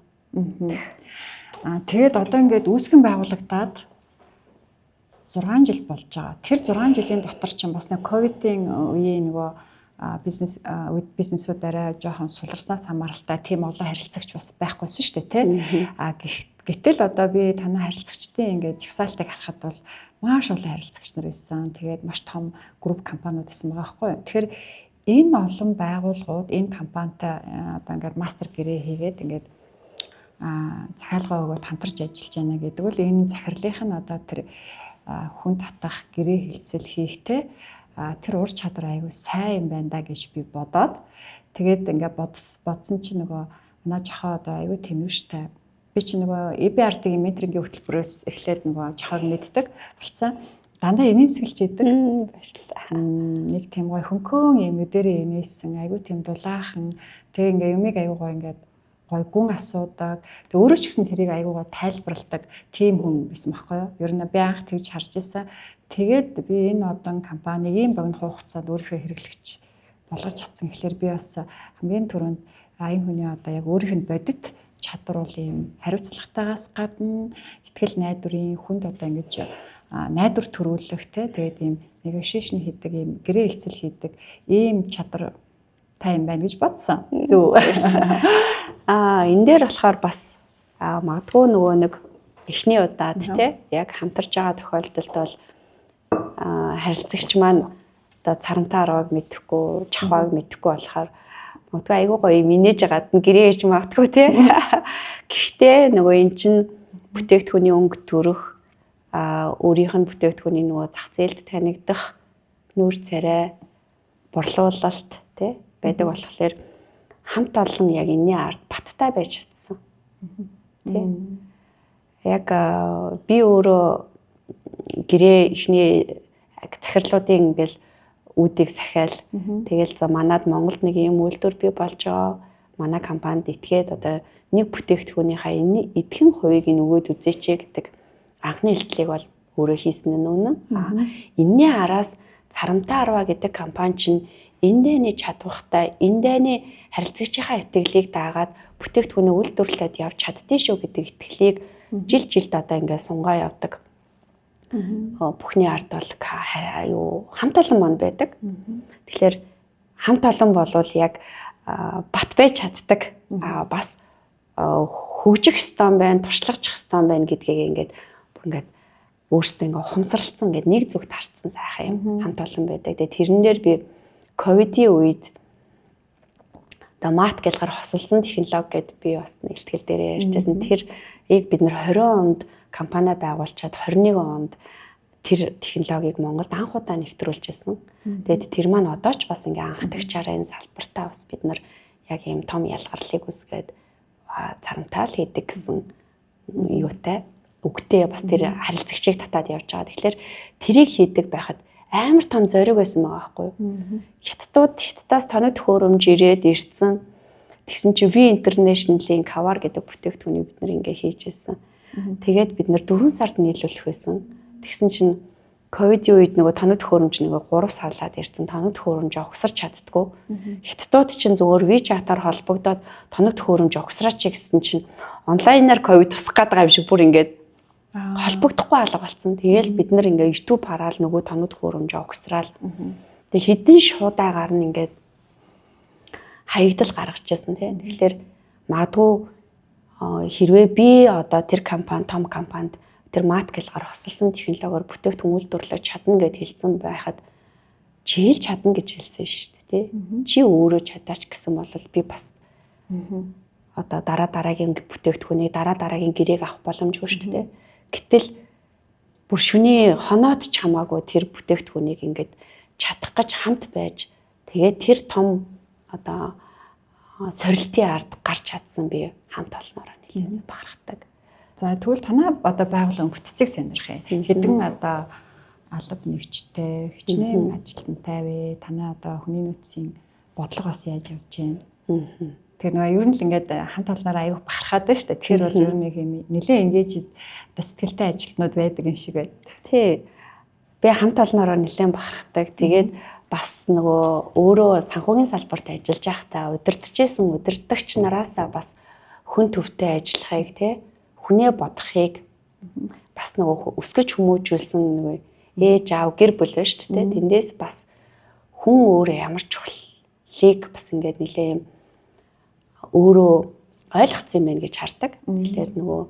Тэгээд одоо ингээд үүсгэн байгуулагдаад 6 жил болж байгаа. Тэр 6 жилийн дотор чинь бас нэг ковидын үеийн нөгөө бизнесүүд арай жоохон суларснаас хамааралтай тийм олон харилцагч бас байхгүйсэн шүү дээ тий. Гэтэл одоо би танай харилцагчдын ингээд жагсаалтыг харахад бол маш олон харилцагч нар байсан. Тэгээд маш том групп компаниуд байсан байгаа байхгүй юу. Тэгэхээр энэ олон байгууллагууд энэ компанитай одоо ингээд мастер гэрээ хийгээд ингээд захиалга өгөөд хамтарч ажиллаж байна гэдэг бол энэ захирлынх нь одоо тэр хүн татах гэрээ хилцэл хийхтэй тэр ур чадвар аягүй сайн юм байна да гэж би бодоод тэгээд ингээд бодсон чинь нөгөө манай жохоо одоо аягүй тэмвэрштэй би чи нөгөө EBRD-ийн менторингийн хөтөлбөрөөс эхлээд нөгөө жохоог мэддэг болцсон дандаа эмэмсгэлж идэг баярлалаа. Нэг тийм гой хөнкөн юм өдөрөө эмээсэн аягүй тийм дулаахан тэгээ ингээ юмыг аягүй гой ингээд гой гүн асуудаг тэгээ өөрөө ч гэсэн тэрийг аягүй гой тайлбарладаг тийм хүн байсан байхгүй юу. Ер нь би анх тэгж харж ирсэн. Тэгээд би энэ одон компаниг ийм богино хугацаанд өөрийнхөө хэрэглэгч болгож чадсан гэхэлэр би бас хамгийн түрүүнд энэ хүний одоо яг өөрийнх нь бодит чадвар бол ийм хариуцлагатайгаас гадна ихтгэл найдварын хүнд одоо ингэж найдвар төрүүлэх тэгээд ийм negotiation хийдэг ийм гэрээ хэлцэл хийдэг ийм чадвар тай юм байна гэж бодсон. Зөв. Энэ дээр болохоор бас магадгүй нөгөө нэг эхний удаад яг хамтарч байгаа тохиолдолд бол харилцагч маань одоо царамтаа арваг мэдэхгүй, чахвааг мэдэхгүй болохоор магадгүй айгүй гоё минэж гадна гэрээ ээж магадгүй тий. Гэхдээ нөгөө эн чинь бүтээгдэхүүний өнгө төрөх өөрийнх нь бүтээгдэхүүний нөгөө зах зээлд танигдах нүүр царай борлуулалт тий байдаг болохоор хамт олон яг энэний ард баттай байж чадсан. Тий. Яг би өөрөө гэрээ ихний захирлуудын ингээл үүдийг сахиал тэгэл за манад Монголд нэг юм үйлдвэр бий болж байгаа. Манай компанид итгээд одоо нэг бүтээгдэхүүнийхээ эдхэн хувийг нөгөөд үзээч гэдэг анхны хэлцлийг бол өөрөө хийсэн нь үнэн. Энэний араас Царамтаа арва гэдэг компани чинь энэ дэний чадвартай, энэ дэний харилцагчийнхаа итгэлийг дагаад бүтээгдэхүүнээ үйлдвэрлээд явж чаддээ шүү гэдэг итгэлийг жилд одоо ингээд сунгаа явдаг. Бүхний ард бол юу хамт олон манд байдаг. Тэгэхээр хамт олон болвол яг бат байж чаддаг. Бас хөгжих стан байна, туршлагачих стан байна гэдгийг ингээд өөрсдөө ингээ ухамсарлцсан гэдэг нэг зүгт харцсан сайхан юм хамт олон байдаг. Тэгээ тэрэн дээр би ковидын үед одоо мат гэлгээр хосолсон технологи гэдээ би бас нэлтгэл дээр ярьжсэн. Тэрийг бид нэр 20 онд компани байгуулчаад 21 онд тэр технологиг Монголд анх удаа нэвтрүүлж ирсэн. Тэгээд тэр маань одоо ч бас ингээ анхдагчаараа энэ салбартаа бас бид нар яг ийм том ялгарлыг үзгээд царамтаа л хийдэг гэсэн юутай үгтэй бас тэр харилцагчийг татаад явж байгаа. Тэгэхээр тэрийг хийдэг байхад амар том зориг байсан байгаа байхгүй юу? Хятадаас тоног төхөөрөмж ирээд ирсэн. Тэгсэн чинь V International-ийн Cover гэдэг бүтээгдэхүүнийг бид нэр ингээ хийж ирсэн. Тэгээд бид нэр 4 сард нийлүүлэх байсан. Тэгсэн чинь ковидын үед нөгөө тоног төхөөрөмж нөгөө 3 сарлаад ирсэн. Тоног төхөөрөмж огсарч чаддгүй. Хятадууд чинь зөвөр WeChat-аар холбогдоод тоног төхөөрөмж огсраач гэсэн чинь онлайнаар ковид тусах гэдэг юм шиг бүр ингээд холбогдохгүй алга болсон. Тэгээл бид нар ингээ YouTube хараал нөгөө тоног төхөөрөмж огсраал. Тэг хэдэн шуудаагаар нь ингээд хаягдал гаргаж ирсэн тийм. Тэгэхээр магадгүй хэрвээ би одоо тэр компани том компанид тэр мат гэлгээр хосолсон технологиор бүтээгдэхүүн үйлдвэрлэж чадна гэд хэлсэн байхад чи л чадна гэж хэлсэн шүү дээ тий. Чи өөрөө чадаач гэсэн бол би бас одоо дараагийн бүтээгдэхүүнийг дараагийн гэрээг авах боломжгүй шүү дээ. Гэтэл бүр шүний хоноод ч хамаагүй тэр бүтээгдэхүүнийг ингээд чадах гэж хамт байж тэгээд тэр том одоо сорилтын ард гарч чадсан би хамт олноороо нэлээд бахархдаг. За тэгвэл танаа одоо байгууллагын бүтцийг сонирх юм. Хэдэн одоо алба нэгжтэй, хичнээн ажилтнтай вэ? Танаа одоо хүний нөөцийн бодлого бас яаж явж байна? Тэр нөгөө ер нь л ингээд хамт олноор аяг бахархаад байна шүү дээ. Тэгэхээр бол ер нь юм нэлээд ингэж сэтгэлтэй ажилтнууд байдаг юм шиг байна. Тий. Би хамт олноороо нэлээд бахархдаг. Тэгээд бас нөгөө өөрөө санхүүгийн салбарт ажиллаж байхдаа удирдахжсэн удирдагч нараасаа бас хүн төвтэй ажиллахыг тий хүнээ бодохыг бас нөгөө өсгөж хүмүүжүүлсэн нөгөө ээж аав гэр бүл байна шүү дээ. Тэндээс бас хүн өөрөө ямар чухлыг бас ингээд нэлээ юм өөрөө ойлгоцсон юм байна гэж хардаг. Тэгэхээр нөгөө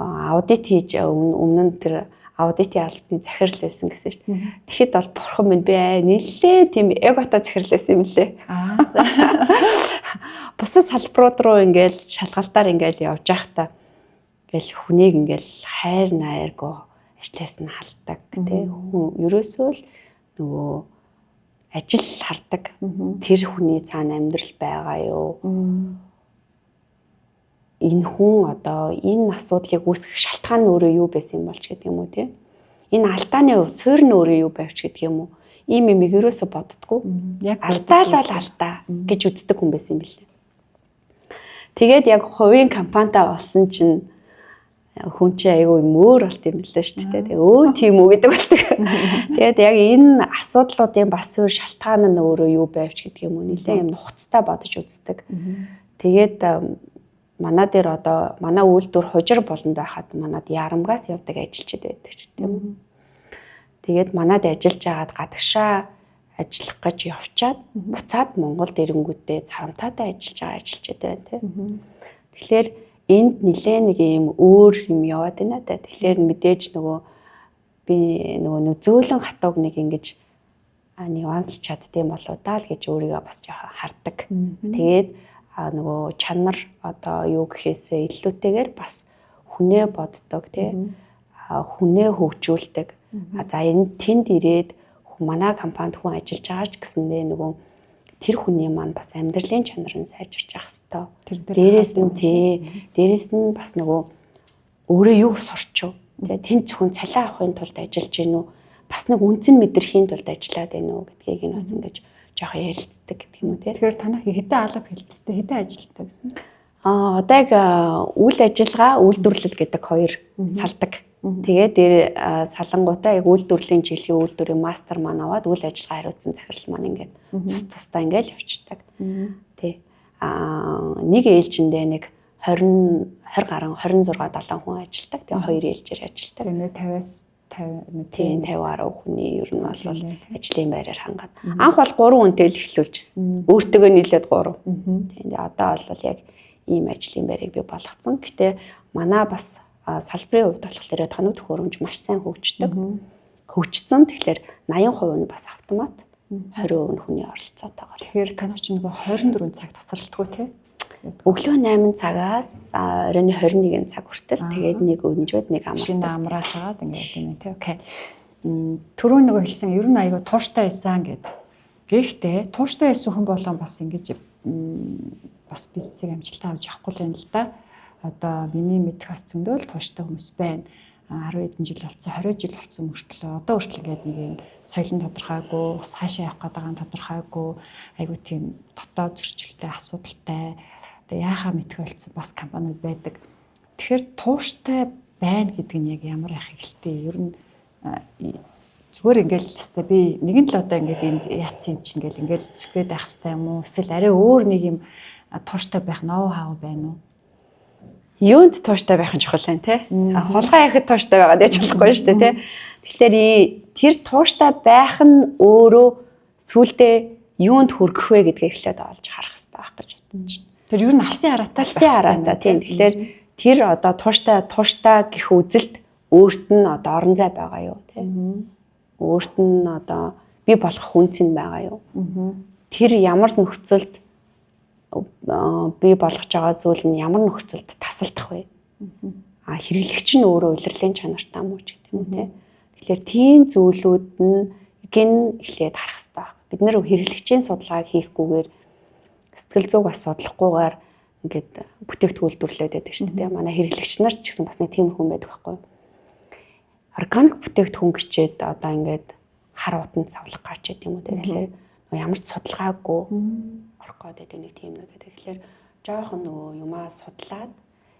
аудит хийж өмнө нь тэр аудитын албаны захирал байсан гэсэн шүү дээ. Тэгэхэд бол бурхан минь би нэлээ тийм эготой захирал байсан юм лээ. Бусад салбарууд руу ингээд шалгалтаар ингээд явж байхдаа ингээл хүнийг ингээл хайр найргүй ажлаас нь халдаг тий хүн ерөөсөө л нөгөө ажил хардаг тэр хүний цаана амьдрал байгаа юу энэ хүн одоо энэ асуудлыг үүсгэх шалтгаан нь өөрөө юу байсан юм болж гэдэг юм уу тий энэ алдааны суурь нь өөрөө юу байвч гэдэг юм уу ийм юм ерөөсөө боддгоо яг алдаа л бол алдаа гэж үздэг хүн байсан юм билээ. Тэгээд яг хувийн компанитай болсон чинь хүн чинь айгүй мөр болт юм билээ шүү дээ. Тэгээ өө тийм үү гэдэг болдог. Тэгээд яг энэ асуудлуудын бас өөр шалтгаан нь өөрөө юу байвч гэдэг юм уу нэлээ юм нухацтай бодож үздэг. Тэгээд манай дээр одоо манай үйлдвэр хужир болон байхад манад ярамгаас явдаг ажилчид байдаг ч тийм үү. Тэгээд манад ажиллаж байгаад гадагшаа ажиллах гэж явчаад буцаад Монголд ирэнгүүтээ царамтаатай ажиллаж байгаа ажилчид байна тийм. Тэгэхээр энд нэлээ нэг юм өөр юм яваад байна да. Тэгэхээр мэдээж нөгөө би нөгөө зөөлөн хатууг нэг ингэж нюанслж чаддсан болоо даа л гэж өөрийгөө бас жоохон хардаг. Тэгээд нөгөө чанар одоо юу гэхээсээ илүүтэйгээр бас хүнээ боддог тий хүнээ хөгжүүлдэг. За энэ тэнд ирээд манай компанид хүн ажиллаж байгаа ч гэсэндээ нөгөө тэр хүний маань бас амьдралын чанар нь сайжирч явах хэвээр. Дээрээс нь бас нөгөө өөрөө юу сурч юу тэнд зөвхөн цалиа авахын тулд ажиллаж гин үү бас нэг үнцэн мэдрэхийн тулд ажиллаад байна уу гэдгийг нь бас ингэж жоохон ярилцдаг гэх юм уу тий. Тэгэхээр танах хэдэн алба хэлтстэй хэдэн ажилтдаг гэсэн? Одоо яг үйл ажиллагаа үйлдвэрлэл гэдэг хоёр салдаг. Тэгээд дээр салангуудаа яг үйлдвэрлэлийн жилийн үйлдвэрийн мастер маань аваад үйл ажиллагаа хариуцсан захирал маань ингээд тусдаа ингээд явчихдаг. Тий. Нэг ээлжиндээ нэг 20 гаруй 26 70 хүн ажилладаг. Тэгээ хоёр ээлжээр ажилладаг. Тэгээ 50 гаруй хүний ер нь бол ажлын байраар хангаад. Анх бол 3 хүнтэй л эхлүүлчихсэн. Өөртөө нийлээд 3. Тийм. Одоо бол яг ийм ажлын байрыг би болгоцсон. Гэтэ манай бас салбарын хувьд болохоор тоног төхөөрөмж маш сайн хөгждөг. Хөгжсөн. Тэгэхээр 80% нь бас автомат, 20% нь хүний оролцоотойгоор. Тэгэхээр танах чинь нөгөө 24 цаг тасралтгүй тий? Өглөө 8 цагаас оройн 21 цаг хүртэл тэгээд нэг өнжөөд нэг шинэ амрааж агаад ингээд юм тий. Окей. Түрүү нөгөө хэлсэн ер нь аягүй тууштай байсан гэдэг. Гэхдээ тууштай байсан хүн болон бас ингэж бас бизнесийг амжилттай авч явахгүй л юм л да. Одоо миний мэдэх бас зөндөл тууштай хүмүүс байна. 10 хэдэн жил болсон, 20 жил болсон мөртлөө одоо хүртэл ингээд нэг юм соёлын тодорхойгүй, бас хаашаа явах гэдэг нь тодорхойгүй, айгүй тийм дотоод зөрчилтэй, асуудалтай. Одоо яахаа мэдэх болсон бас компаниуд байдаг. Тэгэхээр тууштай байна гэдэг нь яг ямар их ихтэй ер нь зүгээр ингээл өстэй би нэгэн л одоо ингээд энд яатсан юм чинь ингээл зүтгээд байх хэрэгтэй юм уу? Эсвэл арай өөр нэг юм тууштай байх ноу хау байна уу? Юунд тууштай байх нь чухал байна те. Хулгай яхад тууштай байгаад яж болохгүй шүү дээ те. Тэгэхээр тэр тууштай байх нь өөрөө сүулдэ юунд хүрэх вэ гэдгийг эхлээд олж харах хэрэгтэй байх гэж бодож байна. Тэр ер нь алсын хараатай тийм. Тэгэхээр тэр одоо тууштай гэх үзэлт өөрт нь одоо орон зай байгаа юу те. Өөрт нь одоо би болох хүнц нь байгаа юу. Тэр ямар нөхцөлд би болгож байгаа зүйл нь ямар нөхцөлд тасалдах вэ? Хэрэглэгч нь өөрөө улирлын чанартай муу ч гэдэг юм те. Тэгэхээр тийм зүйлүүд нь эхлээд харах хэрэгтэй байна. Бид нэр хэрэглэгчийн судалгааг хийхгүйгээр сэтгэл зүг бас судлахгүйгээр ингээд бүтээгдэхүүн үйлдвэрлээд байдаг шүү дээ. Манай хэрэглэгч нар ч гэсэн бас нэг тийм хүн байдаг байхгүй юу? Органик бүтээгдэхүүн гिचээд одоо ингээд хар утанд савлах гаач гэдэг юм уу те. Тэгэхээр ямар ч судалгаагүй орох гэдэг нэг тийм нэг. Тэгэхээр жоохон нөгөө юмаа судлаад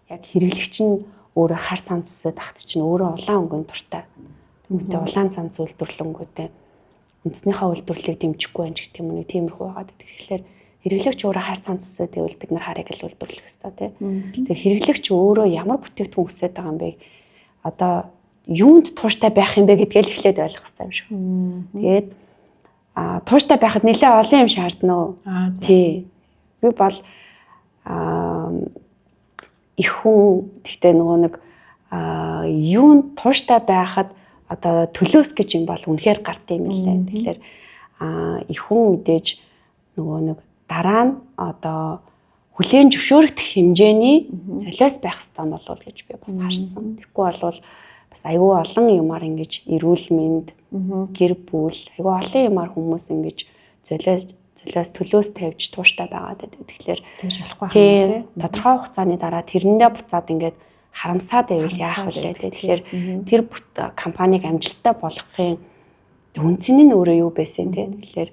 яг хэрэглэгч нь өөрөө хар цам зүсээ тагт чинь өөрөө улаан өнгөнд дуртай. Тэгмээ улаан цам зүйлдвэрлэнгүүтээ үндэснийхээ үйлдвэрлэлийг дэмжихгүй байх гэх юм уу тиймэрхүү байгаад. Тэгэхээр хэрэглэгч өөрөө хар цам зүсээ тэгвэл бид нар харыг л үйлдвэрлэх хэрэгтэй тий. Тэгэхээр хэрэглэгч өөрөө ямар бүтээгдэхүүн хүсэж байгаа юм бэ? Одоо юунд тууштай байх юм бэ гэдгээ л эхлээд ойлгох хэрэгтэй юм шиг. Тэгээд тууштай байхад нэлээ олон юм шаардна уу? Тий. Би бол их хүн гэхдээ нөгөө нэг юунд тууштай байхад одоо төлөөс гэж юм бол үнэхээр гардыг юм лээ. Тэгэхээр их хүн мэдээж нөгөө нэг дараа нь одоо хүлээн зөвшөөрөх хэмжээний золиос байх хэрэгтэй болов гэж би бас харсан. Тэгэхгүй болвол бас айгүй олон юмар ингэж эрүүл мэнд, гэр бүл, айгүй олон юмар хүмүүс ингэж золиос төлөөс тавьж тууштай байгаад байдаг. Тэгэхээр тэгж болохгүй. Тодорхой хугацааны дараа тэрэндээ буцаад ингэж харамсаад байвал яах вэ? Тэгэхээр тэр компаниг амжилттай болгохын үнцэн нь өөрөө юу байсан те. Тэгэхээр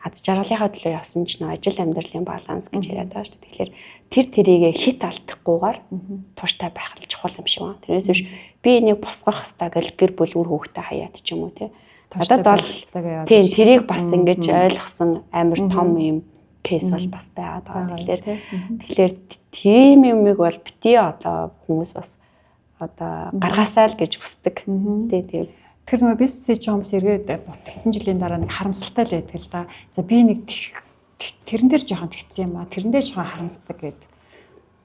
аз жаргалынхаа төлөө явсан ч нөө ажил амьдралын баланс гэж яриад байгаа шүү дээ. Тэгэхээр тэрийгэ хит алдахгүйгээр тууштай байх л чухал юм шиг байна. Тэрнээс биш би энийг босгох хэрэгтэй гэл гэр бүл үр хүүхдээ хаяад ч юм уу те. Одоо бол тийм тэрийг бас ингэж ойлгосон амар том юм кейс бол бас байгаад байгаа. Тэгэхээр тийм юмыг бол бити одоо хүмүүс бас одоо гаргаасаа л гэж хүсдэг. Тийм. Тэр нөгөө бизнесээ ч хүмүүс эргээд хэдэн жилийн дараа нэг харамсалтай л байдаг л да. За би нэг тэрэн дээр жоохон тэгсэн юм аа. Тэрэн дээр жоохон харамсдаг гэдэг.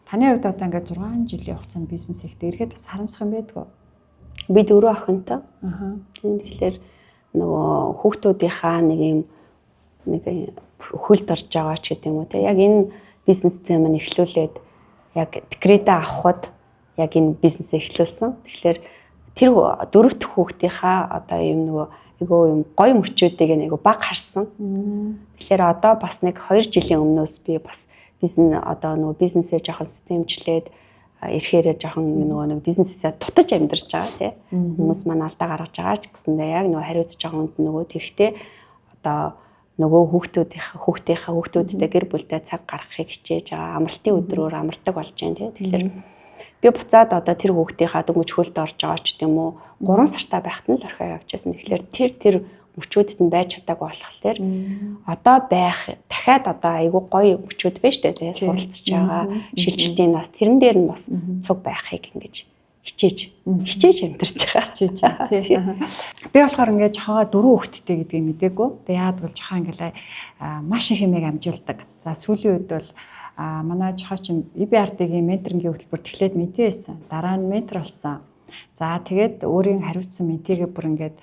Таны хувьд одоо ингээд 6 жилийн хугацаанд бизнес ихтэй эргээд бас харамсах юм байдгүй. Би 4 охинтой. Тэгэхээр нөгөө хүүхдүүдийнхаа нэг хөлд орж байгаа ч гэдэг юм уу те. Яг энэ бизнестэй маань эхлүүлээд яг декретээ авахд яг энэ бизнесээ эхлүүлсэн. Тэгэхээр тэр 4 дахь хүүхдийнхаа одоо ийм нөгөө айгүй юм гоё мөчүүдийг айгүй баг харсан. Тэгэхээр одоо бас нэг 2 жилийн өмнөөс би бас бизнесээ жоохон системчлээд ирэхээр жоохон нөгөө нэг бизнесээ тутаж амьдарч байгаа тий. Хүмүүс маань алдаа гаргаж байгаа ч гэсэндээ яг нөгөө хариуцж байгаа хүнд нөгөө тэгтээ одоо нөгөө хүүхдүүдтэй гэр бүлтэй цаг гаргахыг хичээж байгаа. Амралтын өдрөөр амардаг болж байна тий. Тэгэхээр би буцаад одоо тэр хүүхдийнхаа дөнгөж хөлд орж байгаа ч гэдэм үү 3 сартаа байхад нь л орхио явчихсан. Тэгэхээр тэр мөчүүдэд нь байж чадаагүй болохоор одоо дахиад одоо айгүй гоё мөчүүд байна шүү дээ. Суралцж байгаа шилжилтийн нас тэрэн дээр нь бас цуг байхыг ингэж хичээж амьдарч байгаа. Би болохоор ингээд жохоо 4 хүүхэдтэй гэдгийг мэдээгүй. Тэгээ яад бол жохоо ингээд маш их хэмээг амжуулдаг. За сүүлийн үед бол манай жохоо чинь EBRD-гийн менторингийн хөтөлбөрт эхлээд ментэй байсан. Дараа нь ментор болсон. За тэгээд өөрийн хариуцсан ментигээ бүр ингээд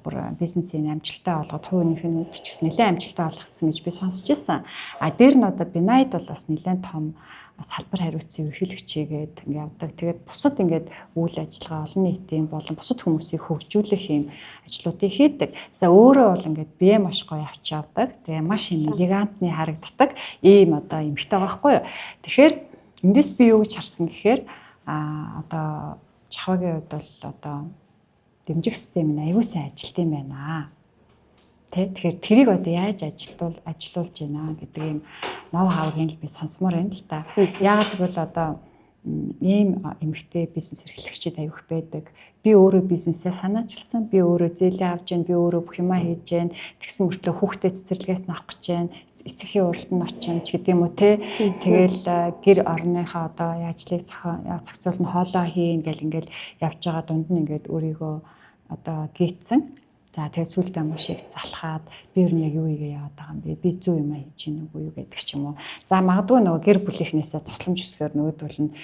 бүр бизнесийн амжилттай болгоод хувийнх нь үдч гэсэн нэлээд амжилттай болгосон гэж би сонсч байсан. Дээр нь одоо Binayд бол бас нэлээд том салбар хариуцсан ерөнхийлөгчийгээд ингээд явдаг. Тэгээд бусад ингээд үйл ажиллагаа олон нийтийн болон бусад хүмүүсийг хөгжүүлэх юм ажлуудыг хийдэг. За өөрөө бол ингээд бие маш гоё авч явдаг. Тэгээ маш юм элегантны харагддаг ийм одоо эмхтэй байгаа байхгүй юу. Тэгэхээр эндээс би юу гэж харсан гэхээр одоо Жохогийн хувьд бол одоо дэмжих систем нь аюул сайн ажилт юм байна. Тэгэхээр тэрийг одоо яаж ажилуулж байна гэдэг юм ноу хавыг л би сонсомоор байна л та. Яагаад гэвэл одоо ийм эмэгтэй бизнес эрхлэгчид аюух байдаг. Би өөрөө бизнесээ санаачилсан, би өөрөө зээлээ авч जैन, би өөрөө бүх юмаа хийж जैन. Тэгсэн мөртлөө хүүхдээ цэцэрлэгээс нь авах гэж जैन. Эцэгхийн уралд нь очин ч гэдэм үү те. Тэгэл гэр орныхоо одоо яажлыг зохицуулна хоолоо хийн гэл ингээл явж байгаа дунд нь ингээд өөрийгөө одоо гээцсэн. За тэгээд сүултээ маш их залхаад би юу яг юу игээ яваад байгаа юм бэ? Би зүү юм хийж гин үгүй юу гэдэг ч юм уу. За магадгүй нөгөө гэр бүлийнхнээсээ тусламж өсгөөр нөгөөдөл нь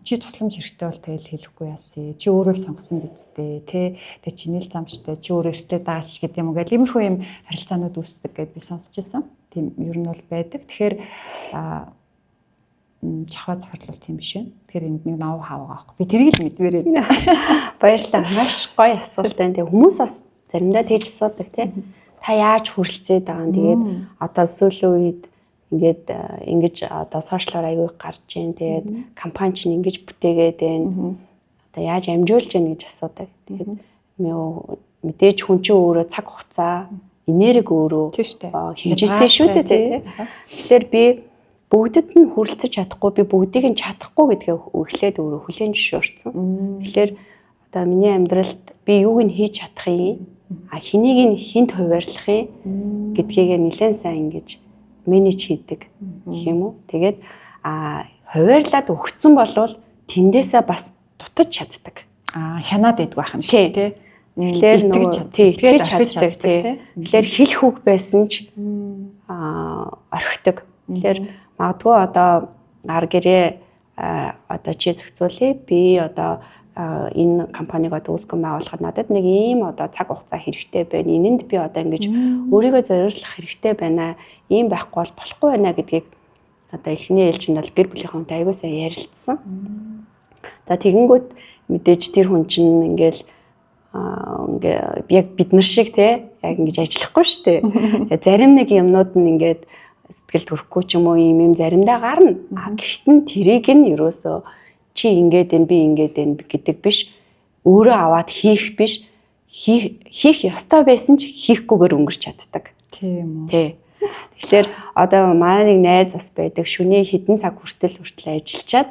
чи тусламж хэрэгтэй бол тэгэл хэлэхгүй яасэ. Чи өөрөө л сонгосон бидтэй те. Тэгээд чиний л замчтай чи өөрөө эрсдэл даач гэдэг юм уу гэл иймэрхүү юм харилцаанууд үүсдэг гэдээ би сонсч байсан. Тийм ер нь бол байдаг. Тэгэхээр Жохоо захирлуул тийм биш вэ. Тэгэхээр энд нэг ноу хав байгаа. Би тэрийг л мэдвэрээ. Баярлалаа. Маш гоё асуулт байна. Тэгээ хүмүүс бас заримдаа тэгж асуудаг тий. Та яаж хүрэлцээд байгаа юм. Тэгээд одоо сүүлийн үед ингэж одоо сошиалар аягүй гарч ийн. Тэгээд компани чинь ингэж бүтээгээд байна. Одоо яаж амжуулж яах гэж асуудаг. Тэгээд мэдээж хүн чинь өөрөө цаг хугацаа, энерги өөрөө хэмжээтэй шүү дээ тий. Тэгэхээр би бүгдэд нь хүрэлцэж чадахгүй, би бүгдийг нь чадахгүй гэдгээ эхлээд өөрөө хүлээн зөвшөөрсөн. Тэгэхээр одоо миний амьдралд би юуг нь хийж чадах юм, хэнийг нь хинт хуваарлах юм гэдгийг нэлээд сайн ингэж менеж хийдэг гэх юм уу. Тэгээд хуваарлаад өгсөн болвол тэндээсээ бас дутаж чаддаг. Хянаад идэх байх юм шиг тий. Тэгэхээр нөгөө итгэж чаддаг тий. Тэгэхээр хэлэх үг байсан ч орхидог. Тэгэхээр магадгүй одоо гэрээ одоо чи зохицуулъя. Би одоо энэ компаниг одоо үүсгэн байгуулахад надад нэг ийм одоо цаг хугацаа хэрэгтэй байна. Энэнд би одоо ингэж өөрийгөө зориулах хэрэгтэй байна. Ийм байхгүй бол болохгүй байна гэдгийг одоо эхний ээлжинд бол гэр бүлийнхээ хүнтэй аягүй сайн ярилцсан. За тэгэнгүүт мэдээж тэр хүн чинь ингээл яг бид нар шиг те яг ингэж ажиллахгүй шүү дээ. Зарим нэг юмнууд нь ингээд сэтгэл төрөхгүй ч юм уу ийм заримдаа гарна. Гэхдээ тэрийг нь ерөөсөө чи ингээд энэ би ингээд энэ гэдэг биш. Өөрөө аваад хийх биш. Хийх ёстой байсан ч хийхгүйгээр өнгөрч чаддаг. Тийм үү. Тий. Тэгэхээр одоо манай нэг найз бас байдаг. Шөнийн хэдэн цаг хүртэл ажиллачаад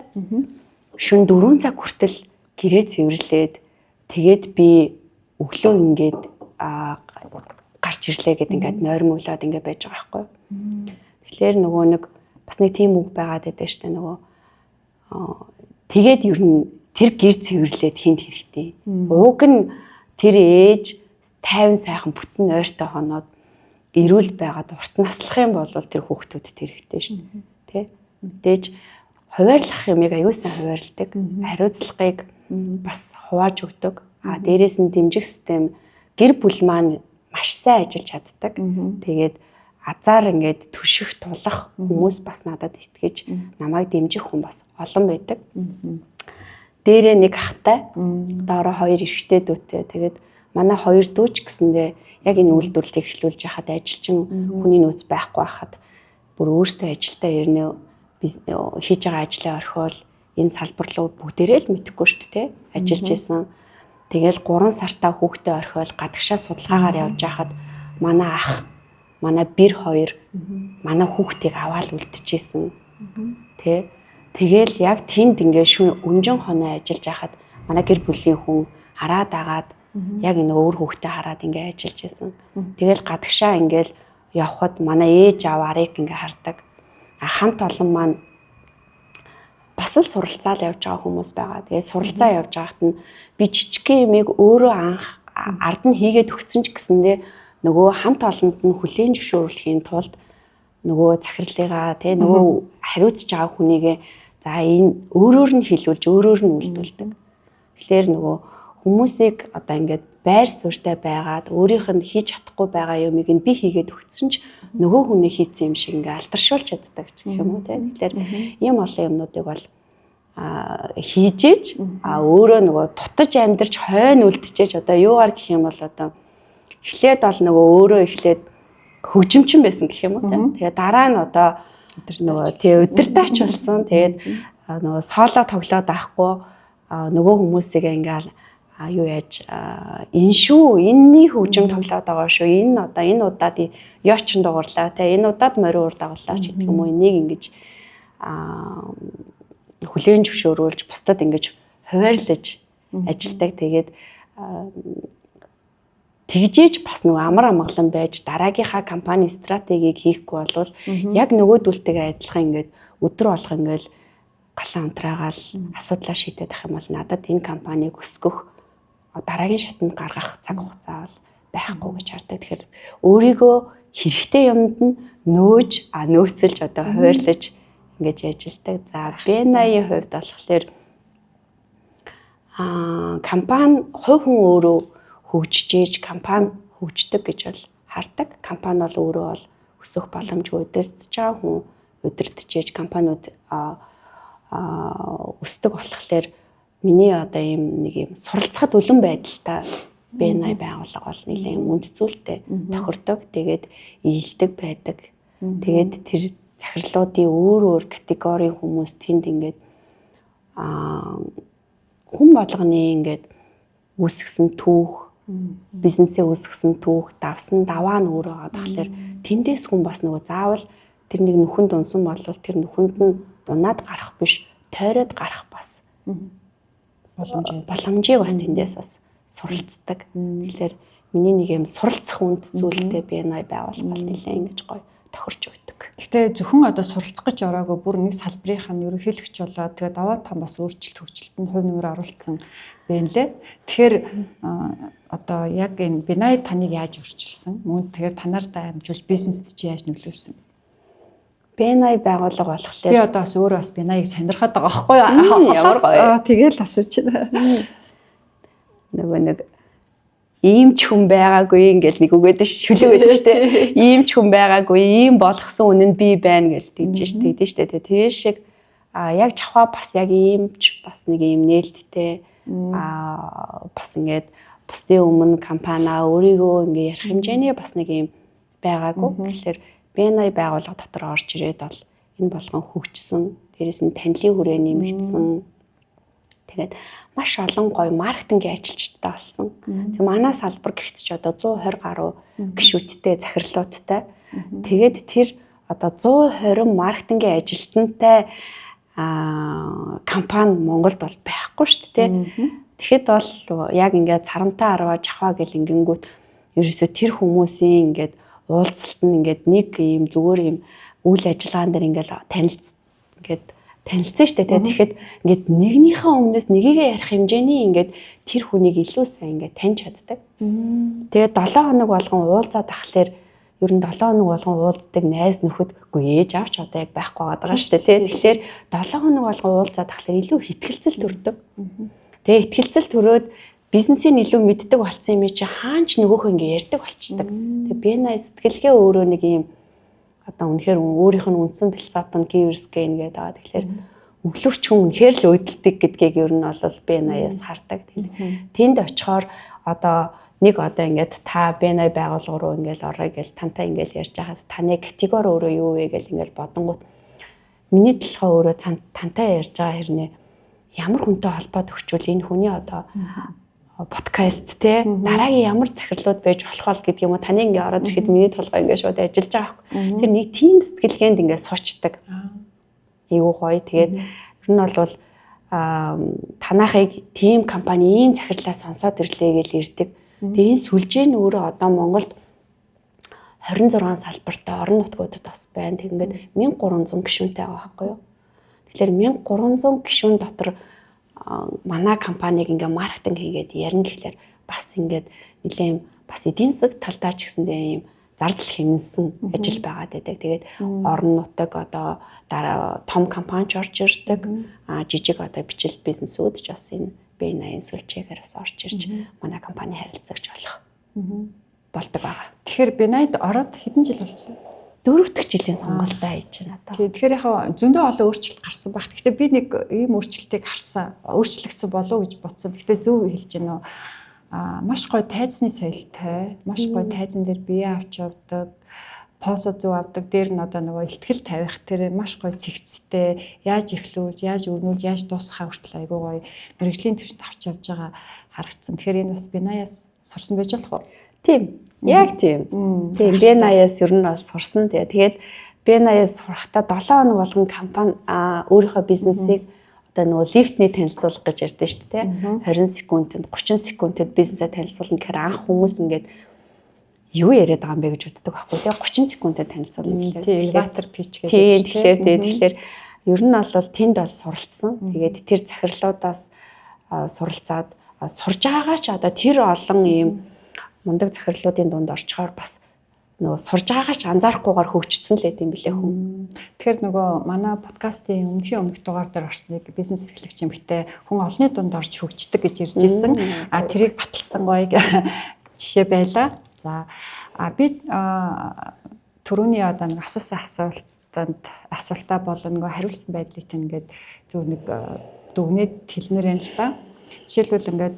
шөнө 4 цаг хүртэл гэрээ цэвэрлээд тэгээд би өглөө ингээд гарч ирлээ гэд ингээд нойрмоглоод ингээд байж байгаа байхгүй юу. Тэгэхээр нөгөө нэг бас нэг тийм үг байгаад байдаг шүү дээ нөгөө тэгээд ер нь тэр гэр цэвэрлээд хинт хэрэгтэй. Уг нь тэр ээж тайван сайхан бүтэн ойртой хоноод эрүүл байгаад урт наслах юм бол тэр хүүхдүүдэд хэрэгтэй шүү дээ. Тэ? Мэдээж хуваарлах юмыг аюул сан хуваарладаг. Хариуцлагыг бас хувааж өгдөг. Дээрээс нь дэмжих систем гэр бүл маань маш сайн ажиллаж чаддаг. Тэгээд азар ингээд түших тулах хүмүүс бас надад итгэж намайг дэмжих хүн бас олон байдаг. Дээрээ нэг ахтай, доороо 2 эрэгтэй дүүтэй. Тэгээд манай 2 дүүч гэсэндээ яг энэ үйлдвэрлэлийг эхлүүлж яхад ажилчин хүний нөөц байхгүй байхад бүр өөртөө ажилдаа ирнэ хийж байгаа ажлаа орхиол энэ салбар руу бүгдээрээ л мэдэхгүй шүү дээ, ажиллаж исэн. Тэгэл 3 сартаа хүүхдээ орхиол гадагшаа судалгаагаар явж байхад манай ах, манай бэр 2 манай хүүхдийг аваад үлдчихсэн. Тэ тэгэл яг тэнд ингээ өнжин хоноо ажиллаж байхад манай гэр бүлийн хүн хараад агаад яг энэ өөр хүүхдээ хараад ингээ ажиллаж исэн. Тэгэл гадагшаа ингээл явхад манай ээж аав арыг ингээ хардаг. Хамт олон маань бас л суралцаал явж байгаа хүмүүс байгаа. Тэгээд суралцаа явж байхад нь би жижигхэн юмыг өөрөө анх ард нь хийгээд өгсөн ч гэсэндээ нөгөө хамт олонд нь хүлээн зөвшөөрлөхийн тулд нөгөө захирлыгаа тий нөгөө хариуцж байгаа хүнийгээ за энэ өөрөөр нь хэлүүлж өөрөөр нь үйлдүүлдэг. Тэгэхээр нөгөө хүмүүсийг одоо ингээд байр суурьтай байгаад өөрийнх нь хийж чадахгүй байгаа юмыг нь би хийгээд өгсөн ч нөгөө хүний хийсэн юм шиг ингээд алдаршуулж чаддаг гэх юм уу тий. Тэгэхээр ийм олон юмнуудыг бол хийжээж өөрөө нөгөө тутаж амьдарч хойно үлдчихэж одоо юугаар гэх юм бол одоо эхлээд бол нөгөө өөрөө эхлээд хөгжимчин байсан гэх юм уу тий. Тэгээ дараа нь одоо нөгөө тий өдөртаач болсон. Тэгээд нөгөө соло тоглоод авахгүй нөгөө хүмүүсийг ингээл юу яаж энэ шүү энэний хөгжим тоглоод байгаа шүү энэ одоо энэ удаад яачин дугуурлаа те энэ удаад морин ур дагууллаа ч гэдэг юм уу энийг ингэж хүлээн зөвшөөрүүлж бусдад ингэж хуваарлаж ажилдаг. Тэгээд тэгжээж бас нөгөө амар амгалан байж дараагийнхаа компани стратегийг хийхгүй болвол яг нөгөөдөлтэйгээ адилхан ингээд өдөр болго ингээд галан амтраагаал асуудлаа шийдээд ах юм бол надад энэ компанийг өсгөх дараагийн шатанд гаргах цаг хугацаа бол байхгүй гэж хардаг. Тэгэхээр өөрийгөө хэрэгтэй юмд нь нөөцөлж одоо хуваарлаж ингэж ажилдаг. За B80-ийн хувьд болохоор компани хувь хүн өөрөө хөгжиж компани хөгждөг гэж бол хардаг. Компани бол өөрөө бол өсөх боломжгүй удирдах байгаа хүн удирдахж компаниуд өсдөг болохоор миний одоо ийм нэг юм суралцахад үлэн байдалтай B80 байгууллага бол нэлээд үнд цүүлтэй тохирдог. Тэгээд ийдэг байдаг. Тэгээд тэр захирлуудын өөр категорийн хүмүүс тэнд ингээд хүн болгоны ингээд үүсгэсэн түүх, бизнесээ үүсгэсэн түүх, давсан даваа нь өөрөө байгаа. Тэгэхээр тэндээс хүн бас нөгөө заавал тэр нэг нүхэнд унсан болвол тэр нүхэнд нь унаад гарах биш, тойроод гарах бас боломжийг бас тэндээс бас суралцдаг. Тэгэхээр миний нэг юм суралцах үнд зүйлтэй B80 байгуулах нэлээд ингэж гоё тохирч өгдөг. Гэтэ зөвхөн одоо суралцах гэж ороогүй бүр нэг салбарынхаа ерөнхийлөгч болоод тэгээд даваа там бас өөрчлөлт хөгжилтөнд хувь нэмэр оруулсан байна лээ. Тэгэхээр одоо яг энэ B80 таныг яаж өөрчилсөн? Мөн тэгээд танаар дамжуулж бизнест чи яаж нөлөөлсөн? B80 байгууллага болохоор би одоо бас өөрөө бас B80-ыг сонирхоод байгаа байхгүй юу? Ямар гоё. Тэгэл асууж байна. Нөгөө нэг ийм ч хүн байгаагүй ингээл нэг үгээд шүлэг байдаг шүү дээ. Ийм ч хүн байгаагүй, ийм болгосон үнэнд би байна гэж тэгж шүү дээ. Тэр шиг яг чавхаа бас яг ийм ч бас нэг ийм нээлттэй бас ингээд бусдын өмнө компаниа өөрийгөө ингээ ярих хэмжээний бас нэг ийм байгаагүй. Тэгэхээр B80 байгууллага дотор орж ирээд бол энэ болгон хөгжсөн. Дээрээс нь танилын хүрээ нэмэгдсэн. Тэгээд маш олон гоё маркетингийн ажилчтай болсон. Тэг манай салбар гихт ч одоо 120 гаруй гишүүдтэй захирлуудтай. Тэгээд тэр одоо 120 маркетингийн ажилтнтай компани Монголд бол байхгүй шүү дээ. Тэгэхэд бол яг ингээд царамтаа арваа жахаа гэл ингэнгүүт ерөөсө тэр хүмүүсийн ингээд уулзалт нь ингээд нэг юм зүгээр юм үйл ажиллагаан дээр ингээд танилцсан шүү дээ. Тэгэхэд ингээд нэгнийхээ өмнөөс нэгийгээ ярих хэмжээний ингээд тэр хүнийг илүү сайн ингээд таньж чаддаг. Тэгээд 7 хоног болгон уулзаад ахлаар ер нь 7 хоног болгон уулздаг найз нөхөд үгүй ээж авч одоо яг байхгүй байгаа шүү дээ. Тэгэхээр 7 хоног болгон уулзаад ахлаар илүү хэтгэлцэл төрдөг. Тэгээ хэтгэлцэл төрөөд бизнесийн илүү мэддэг болсон юм чи хаач нөгөөхөө ингээ ярьдаг болчихдаг. Тэгээ BNI сэтгэлгээ өөрөө нэг юм одоо үнэхээр өөрийнх нь үндсэн философи нь give gain гэдэг байгаа. Тэгэхээр өглөвч хүн үнэхээр л өдөлдөг гэдгийг ер нь бол BNI-аас хардаг. Тэнд очихоор одоо нэг одоо ингээд та BNI байгууллага руу ингээд орё гэж тантай ингээд ярьж байхад таны категори өөрөө юу вэ гэж ингээд бодонгууд миний толгой өөрөө тантай ярьж байгаа хэрнээ ямар хүнтэй холбоод өгчвөл энэ хүний одоо подкаст те дараагийн ямар захирлууд байж болох гэдэг юм уу таны ингээ ороод ирэхэд миний толгой ингээ шууд ажиллаж байгаа байхгүй. Тэр нэг team сэтгэлгээнд ингээ суучдаг. Айгуу гоё. Тэгээд ер нь бол танахыг team компанийн захирлаа сонсоод ирлээ гэж ирдэг. Тэгээд энэ сүлжээ нь өөрөө одоо Монголд 26 салбартай орон нутгуудад бас байна. Тэгэнгүүт 1300 гишүүнтэй байгаа байхгүй юу? Тэгэхээр 1300 гишүүн дотор манай компаниг ингээ маркетинг хийгээд ярина гэхлээр бас ингээд нэлээд бас эдийн засаг талдаа ч гэсэндээ ийм зардал хэмнсэн ажил байгаад байдаг. Тэгээд орон нутаг одоо дараа том компанич орж ирдэг. Жижиг одоо бичил бизнесүүд ч бас энэ BNI сүлжээгээр бас орж ирж манай компани харилцагч болдог байгаа. Тэгэхээр BNI-д ороод хэдэн жил болсон? 4 дахь жилийн сонголтоо хийж байна одоо. Тэгэхээр яг зөндөө олон өөрчлөлт гарсан баг. Гэхдээ би нэг ийм өөрчлөлтийг харсан. Өөрчлөгдсөн болов уу гэж бодсон. Гэхдээ зөв хэлж байна уу? Маш гоё тайзны соёлтой, маш гоё тайзан дээр бие авч явдаг, посо зөв авдаг. Дээр нь одоо нөгөө ихтгэл тавих тэр маш гоё цэгцтэй, яаж эхлүүлж, яаж өрнүүлж, яаж дуусгахаа хүртэл айгуу гоё мэргэжлийн төвчөнд авч явж байгаа харагдсан. Тэгэхээр энэ бас BNI-аас сурсан байж болох уу? Тийм. Яг тийм. Тийм BNI-аас ер нь бас сурсан. Тэгээд BNI-аас сурахдаа 7 хоног болгон компани өөрийнхөө бизнесийг одоо нөгөө лифтний танилцуулга гэж ярьдэн шүү дээ. 20 секундэд 30 секундэд бизнесээ танилцуулна гэхээр анх хүмүүс ингээд юу яриад байгаа юм бэ гэж боддог байхгүй тийм 30 секундэд танилцуулна гэхээр элеватор pitch гэдэг. Тийм тэгэхээр ер нь бол тэнд бол суралцсан. Тэгээд тэр захирлуудаас суралцаад сурж байгаагаа ч одоо тэр олон ийм мундаг захирлуудын дунд орчхоор бас нөгөө сурж байгаагаа ч анзаарахгүйгээр хөгжсөн л байт юм билээ хүн. Тэгэхээр нөгөө манай подкастын өмнөх дугаар дээр орсныг бизнес эрхлэгч эмэгтэй хүн олонний дунд орж хөгждөг гэж ирж ирсэн. Тэрийг баталсан гоё жишээ байла. За би түрүүний одоо нэг асуултаа болон нөгөө хариулсан байдлыг тань ингээд зөв нэг дүгнээд хэлмээр юм л та. Жишээлбэл ингээд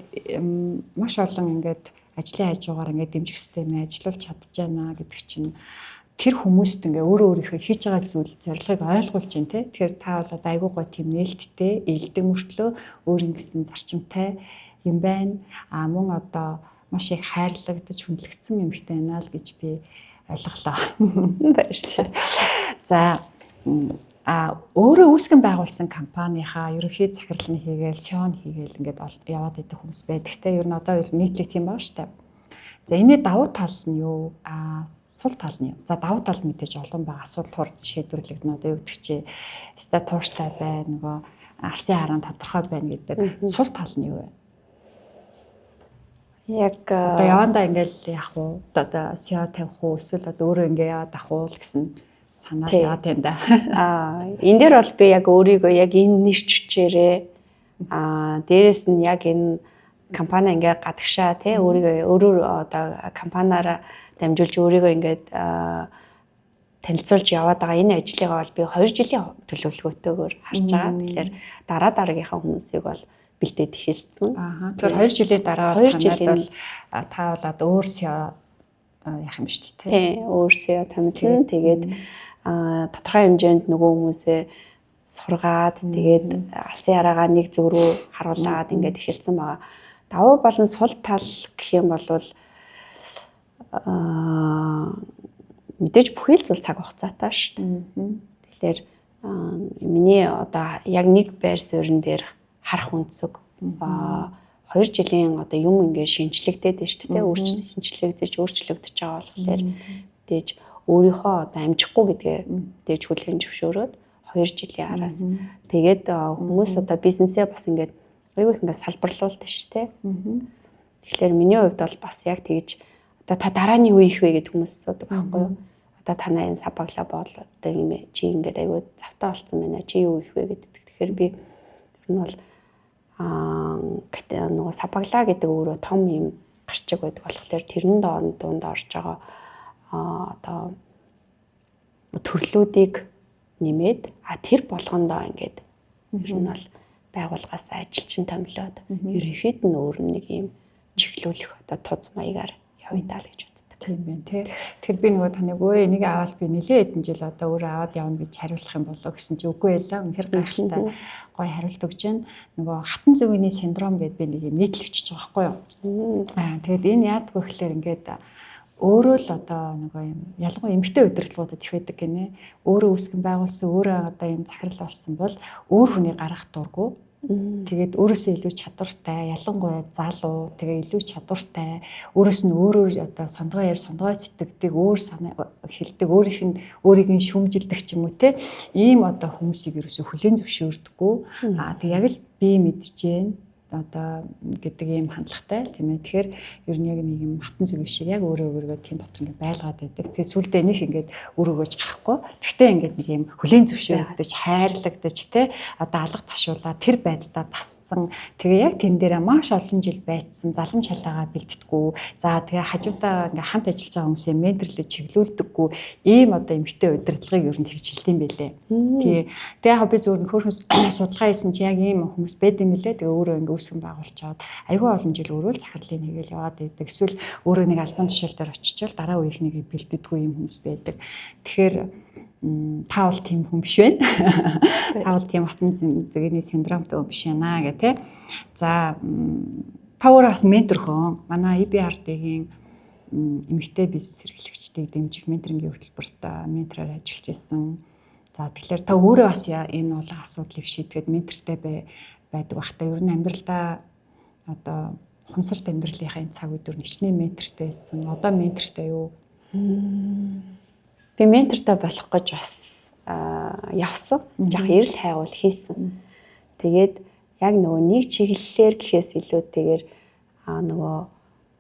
маш олон ингээд ажлын хажуугаар ингээд дэмжих системээ ажиллуулж чадж байна гэдэг чинь тэр хүмүүст ингээ өөрийнхөө хийж байгаа зүйл зорилгыг ойлгуулж байна те. Тэгэхээр та бол одоо айгүй гоо тийм нээлттэй, ээлдэг мөртлөө өөрийн гэсэн зарчимтай юм байна. Мөн одоо маш их хайрлагдаж хүндлэгдсэн эмэгтэй байна л гэж би ойлголоо. Баярлалаа. За өөрөө үүсгэн байгуулсан компанийнхаа ерөнхий захирлын хийгээл, SEO хийгээл ингээд яваад идэх хүмүүс байдаг. Тэ ер нь одоо нийтлэг тийм байгаа шүү дээ. За энэний давуу тал нь юу? Сул тал нь юу? За давуу тал нь мэдээж олон байгаа. Асуудал хурд шийдвэрлэгдэнэ. Одоо юу гэдэг чи өстой тууштай байна, нөгөө алсын хараа тодорхой байна гэдэг. Сул тал нь юу вэ? Яг одоо явандаа ингээл яах вэ? Одоо SEO тавих уу? Эсвэл одоо өөрөө ингээ яваад ах уу гэсэн санаа яваад байна да. Энэ дээр бол би яг өөрийгөө яг энэ нэрч хүчээрээ дээрэс нь яг энэ компани ингээ гадагшаа тий өөрөөр одоо компаниараа дамжуулж өөрийгөө ингээд танилцуулж яваад байгаа энэ ажлыг бол би 2 жилийн төлөвлөгөөтэйгээр харж байгаа. Тэгэхээр дараагийнхаа хүмүүсийг бол бэлдээд эхэлсэн. Тэгэхээр 2 жилийн дараа танаад бол та бол одоо өөр SEO яах юм биш үү тий. Тий, өөр SEO томилно. Тэгээд тодорхой хэмжээнд нөгөө хүмүүсээ сургаад тэгээд алсын хараагаа нэг зүг рүү харуулад ингээд эхэлсэн байгаа. Давуу болон сул тал гэх юм бол мэдээж бүхий л зүйл цаг хугацаатай шүү дээ. Тэгэхээр миний одоо яг нэг байр суурин дээр харах үнцэг 2 жилийн одоо юм ингээд шинжлэгдээд байна шүү дээ. Өөрчлөгдөж байгаа болохоор мэдээж өөрийнхөө одоо амжихгүй гэдгээ мэдээж хүлээн зөвшөөрөөд 2 жилийн араас тэгээд хүмүүс одоо бизнесээ бас ингээд аюу их ингээд салбарлуулдаг шүү дээ. Тэгэхээр миний хувьд бол бас яг тэгж одоо та дарааны юу их вэ гэдэг хүмүүс асуудаг байхгүй юу? Одоо танаа энэ сабаглаа боол одоо юм чи ингээд аюу завтаа болцсон байна. Чи юу их вэ гэдэг. Тэгэхээр би ер нь бол Гэтэ нөгөө Сабагла гэдэг өөрөө том юм гарчиг байдаг болохоор тэрэн донд орж байгаа одоо төрлүүдийг нэмээд тэр болгондоо ингээд ер нь бол байгууллагаас ажилчин томилоод ерөнхийд нь өөр нэг юм чиглүүлэх одоо туз маягаар явъя даа л гэж боддог. Тийм байна тий. Тэгэхээр би нөгөө таныг өө энийг аваад би нэлээд хэдэн жил одоо өөрөө аваад явна гэж хариулах юм болов гэсэн чи үгүй байлаа. Үнэхээр гайхалтай гоё хариулт өгч जैन. Нөгөө хатан зүгийн синдром гэдэг би нэг юм нийтлэгчж байгаа байхгүй юу? Тэгээд энэ яадаг вэ гэхээр ингээд өөрөө л одоо нөгөө юм ялангуяа эмэгтэй удирдлагуудад их байдаг гинэ. Өөрөө үүсгэн байгуулсан, өөрөө одоо энэ захирал болсон бол өөр хүний гарах дурггүй. Тэгээд өөрөөсөө илүү чадвартай, ялангуяа залуу, тэгээ илүү чадвартай, өөрөөс нь өөрөөр одоо сондгоо сэтгэдэг, өөр санаа хэлдэг, өөрийг нь шүмжилдэг ч юм уу те. Ийм одоо хүмүүсийг ерөөсөө хүлээн зөвшөөрдөггүй. Тэг яг л би мэдчихээн одоо гэдэг ийм хандлагатай тийм ээ. Тэгэхээр ер нь яг нэг юм хатан зүг шиг яг өөрөө тийм дотор ингээд байлгаад байдаг. Тэгээд сүулдэ нэг ингээд өрөөгөөж гарахгүй. Гэхдээ ингээд нэг юм хүлээн зөвшөөрөгдөж, хайрлагдаж те одоо алга ташуулаад тэр байдлаа тасцсан. Тэгээ яг тэн дээрээ маш олон жил байцсан, залам шалаагаа бэлддэггүй. За тэгээ хажуудаа ингээд хамт ажиллаж байгаа хүмүүсээ менторлож чиглүүлдэггүй. Ийм одоо эмгтэй удирдлагыг ер нь хэрэгжилдэм байлээ. Тэгээ яг би зөвхөн хөөрхөн судалгаа хийсэн чи яг ийм хүмүүс байд юм лээ. Тэгээ өөрөө ингээд үүсгэн байгуулчаад айгүй олон жил өөрөө л захирлын хийгээл яваад байдаг. Эсвэл өөрөө нэг албан тушаал дээр очичвал дараа үеийнхнийг бэлддэггүй юм хүмүүс байдаг. Тэгэхээр та бол тийм хүн биш байна. Та бол тийм хатан зүгийн синдромтой хүн биш байна гэх тээ. За та өөрөө бас ментор хөө. Манай EBRD-ийн эмэгтэй бизнес эрхлэгчдийг дэмжих менторингийн хөтөлбөрт ментороор ажиллаж ирсэн. За тэгэхээр та өөрөө бас энэ олон асуудлыг шийдгээд ментортай байдаг бахта ер нь амьдралдаа одоо ухамсарт амьдралынхаа цаг үеэр нэгчний ментортэй байсан. Одоо ментортэй юу? Би ментортой болох гэж бас явсан. Жах эрэл хайгуул хийсэн. Тэгээд яг нөгөө нэг чиглэлээр гэхээс илүүтэйгээр нөгөө